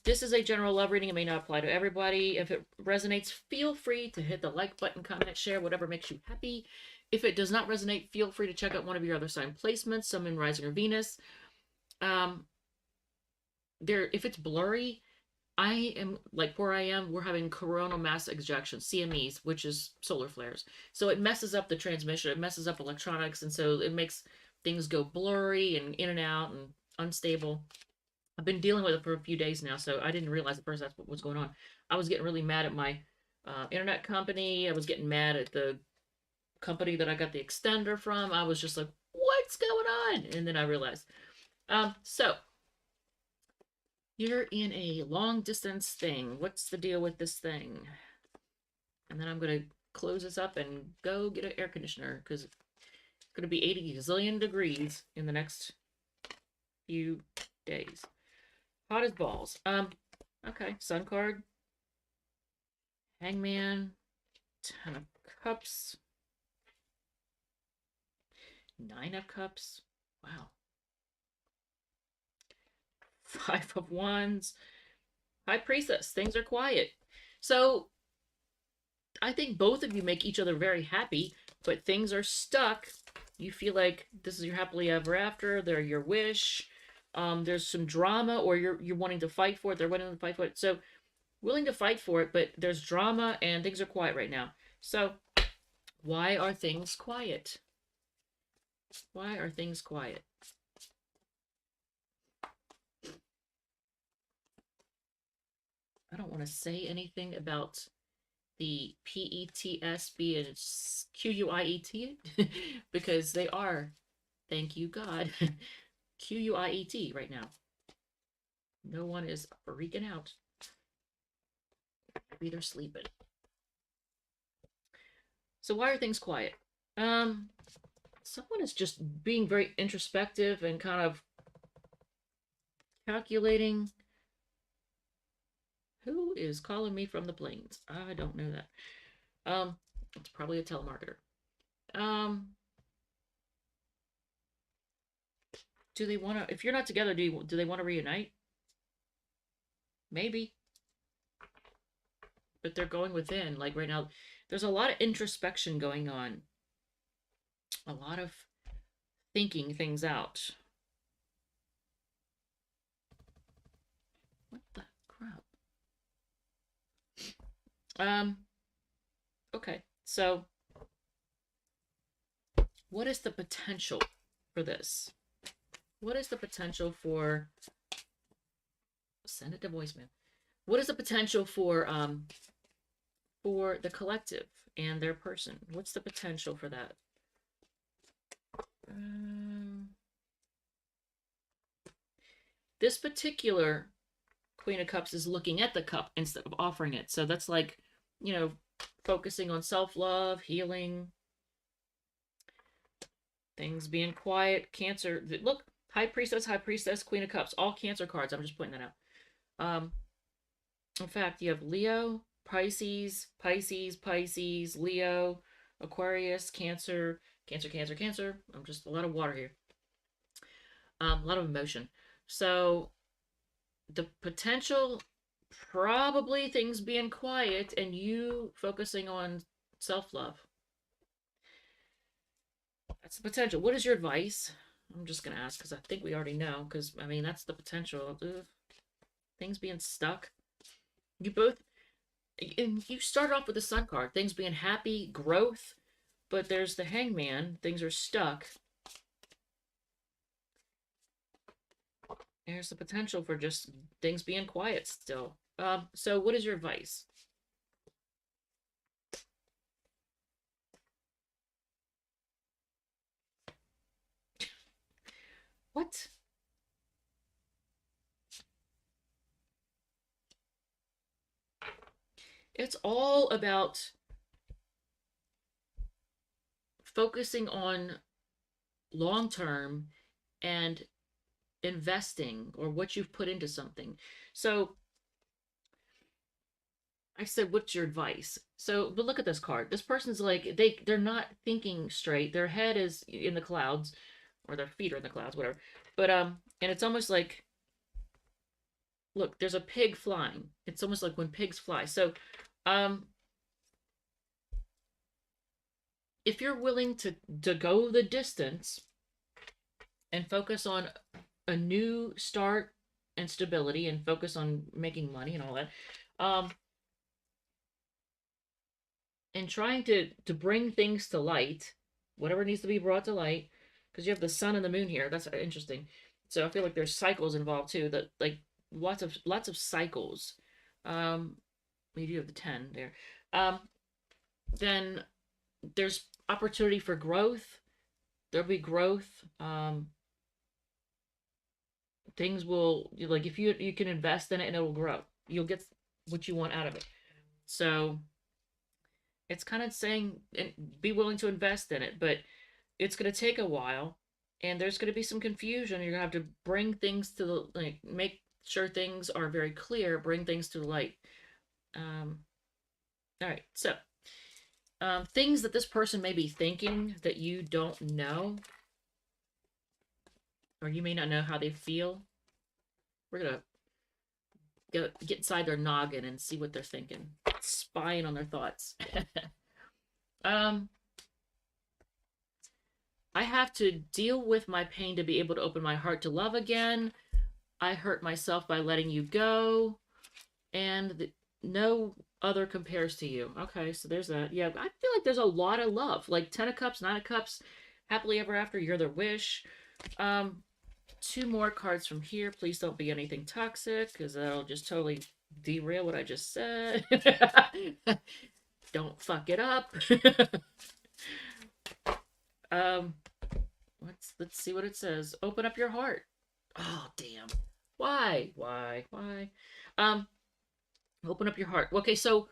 this is a general love reading. It may not apply to everybody. If it resonates, feel free to hit the like button, comment, share, whatever makes you happy. If it does not resonate, feel free to check out one of your other sign placements, Sun, Moon, Rising, or Venus. If it's blurry, I am like where I am, we're having coronal mass ejections, CMEs, which is solar flares. So it messes up the transmission, it messes up electronics, and so it makes things go blurry and in and out and unstable. I've been dealing with it for a few days now, so I didn't realize at first that's what was going on. I was getting really mad at my internet company. I was getting mad at the company that I got the extender from. I was just like, what's going on? And then I realized. So you're in a long distance thing. What's the deal with this thing? And then I'm going to close this up and go get an air conditioner because it's going to be 80 gazillion degrees in the next few days. Hot as balls. Okay, Sun card. Hangman. 10 of Cups. 9 of Cups. Wow. 5 of Wands. High Priestess. Things are quiet. So I think both of you make each other very happy, but things are stuck. You feel like this is your happily ever after. They're your wish. There's some drama, or you're wanting to fight for it. They're wanting to fight for it. So willing to fight for it, but there's drama and things are quiet right now. So why are things quiet? Why are things quiet? I don't want to say anything about the PETS being QUIET because they are, thank you God, QUIET right now. No one is freaking out. Maybe they're sleeping. So why are things quiet? Someone is just being very introspective and kind of calculating. Who is calling me from the plains? I don't know that. It's probably a telemarketer. Do they want to? If you're not together, do they want to reunite? Maybe, but they're going within. Like right now, there's a lot of introspection going on. A lot of thinking things out. What the crap? Okay, so what is the potential for this? What is the potential for, send it to voicemail. What is the potential for the collective and their person? What's the potential for that? This particular Queen of Cups is looking at the cup instead of offering it. So that's like, you know, focusing on self-love, healing, things being quiet, Cancer. Look, High Priestess, Queen of Cups, all Cancer cards. I'm just pointing that out. In fact, you have Leo, Pisces, Leo, Aquarius, Cancer. I'm just a lot of water here. A lot of emotion. So the potential, probably things being quiet and you focusing on self-love. That's the potential. What is your advice? I'm just going to ask because I think we already know. Because, I mean, that's the potential. Things being stuck. You both, and you start off with the Sun card. Things being happy, growth. But there's the Hangman. Things are stuck. There's the potential for just things being quiet still. So what is your advice? What? It's all about focusing on long term and investing or what you've put into something. So I said, what's your advice? So, but look at this card. This person's like, they're not thinking straight. Their head is in the clouds, or their feet are in the clouds, whatever. But and it's almost like, look, there's a pig flying. It's almost like when pigs fly. So, um, if you're willing to go the distance and focus on a new start and stability and focus on making money and all that, um, and trying to bring things to light, whatever needs to be brought to light, because you have the sun and the moon here. That's interesting. So I feel like there's cycles involved too. That like lots of cycles. Um, we do have the 10 there. Um, then there's opportunity for growth. There'll be growth. Things will like if you can invest in it and it will grow. You'll get what you want out of it. So it's kind of saying and be willing to invest in it, but it's going to take a while and there's going to be some confusion. You're going to have to bring things to the like make sure things are very clear, bring things to the light. Um, all right. So, things that this person may be thinking that you don't know, or you may not know how they feel. We're going to get inside their noggin and see what they're thinking, spying on their thoughts. um, I have to deal with my pain to be able to open my heart to love again. I hurt myself by letting you go. And no other compares to you. Okay, so there's that. Yeah, I feel like there's a lot of love. Like 10 of Cups, 9 of Cups, happily ever after, you're their wish. Two more cards from here. Please don't be anything toxic, because that'll just totally derail what I just said. Don't fuck it up. um, let's see what it says. Open up your heart. Oh damn. Why? Why? Um, open up your heart. Okay, so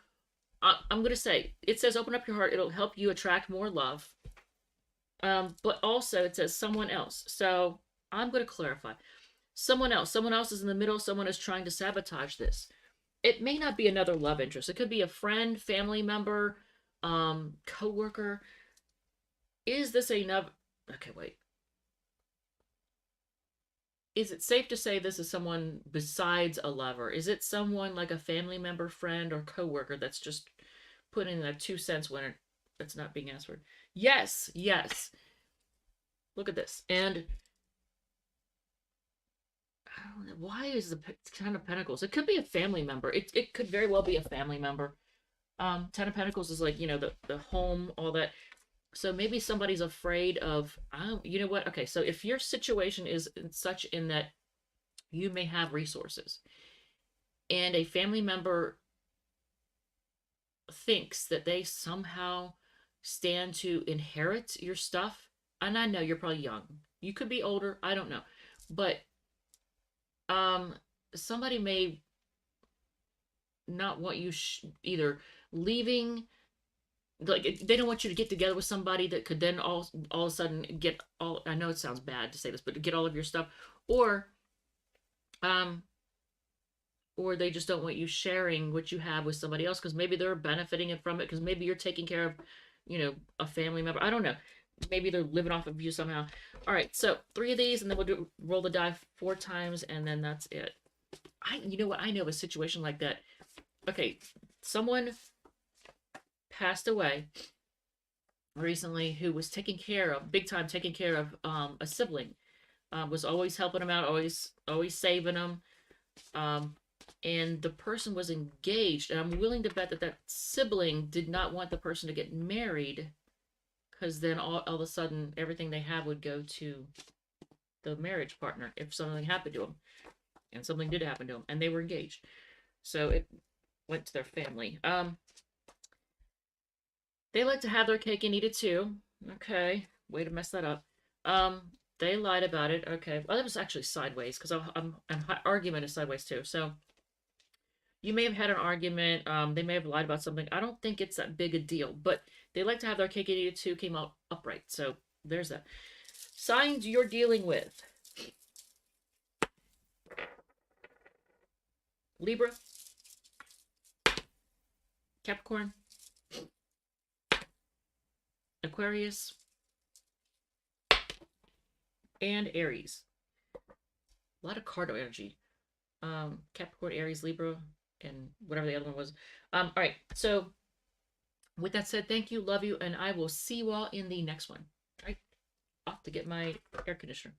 I'm gonna say it says open up your heart. It'll help you attract more love. But also it says someone else. So I'm gonna clarify. Someone else. Someone else is in the middle. Someone is trying to sabotage this. It may not be another love interest. It could be a friend, family member, coworker. Is this enough? Okay, wait. Is it safe to say this is someone besides a lover? Is it someone like a family member, friend, or coworker that's just putting in a 2 cents when it's not being asked for? Yes, yes. Look at this. And I don't know, why is the 10 of Pentacles? It could be a family member. It could very well be a family member. 10 of Pentacles is like, the home, all that. So maybe somebody's afraid of, you know what? Okay, so if your situation is such in that you may have resources and a family member thinks that they somehow stand to inherit your stuff, and I know you're probably young. You could be older, I don't know. But somebody may not want you either leaving, like they don't want you to get together with somebody that could then all of a sudden get all, I know it sounds bad to say this, but to get all of your stuff, or um or they just don't want you sharing what you have with somebody else because maybe they're benefiting from it because maybe you're taking care of a family member. I don't know, maybe they're living off of you somehow. All right, so 3 of these and then we'll roll the die 4 times and then that's it. You know what, I know of a situation like that. Okay, someone passed away recently who was taking care of, big time taking care of a sibling. Was always helping them out, always saving them. And the person was engaged, and I'm willing to bet that sibling did not want the person to get married, because then all of a sudden everything they have would go to the marriage partner if something happened to them, and something did happen to them, and they were engaged, so it went to their family. They like to have their cake and eat it too. Okay, way to mess that up. They lied about it. Okay, well, that was actually sideways because I'm argument is sideways too. So you may have had an argument. They may have lied about something. I don't think it's that big a deal, but they like to have their cake and eat it too. Came out upright. So there's that. Signs you're dealing with: Libra, Capricorn, Aquarius, and Aries. A lot of cardinal energy. Capricorn, Aries, Libra, and whatever the other one was. All right. So with that said, thank you, love you, and I will see you all in the next one. All right. Off to get my air conditioner.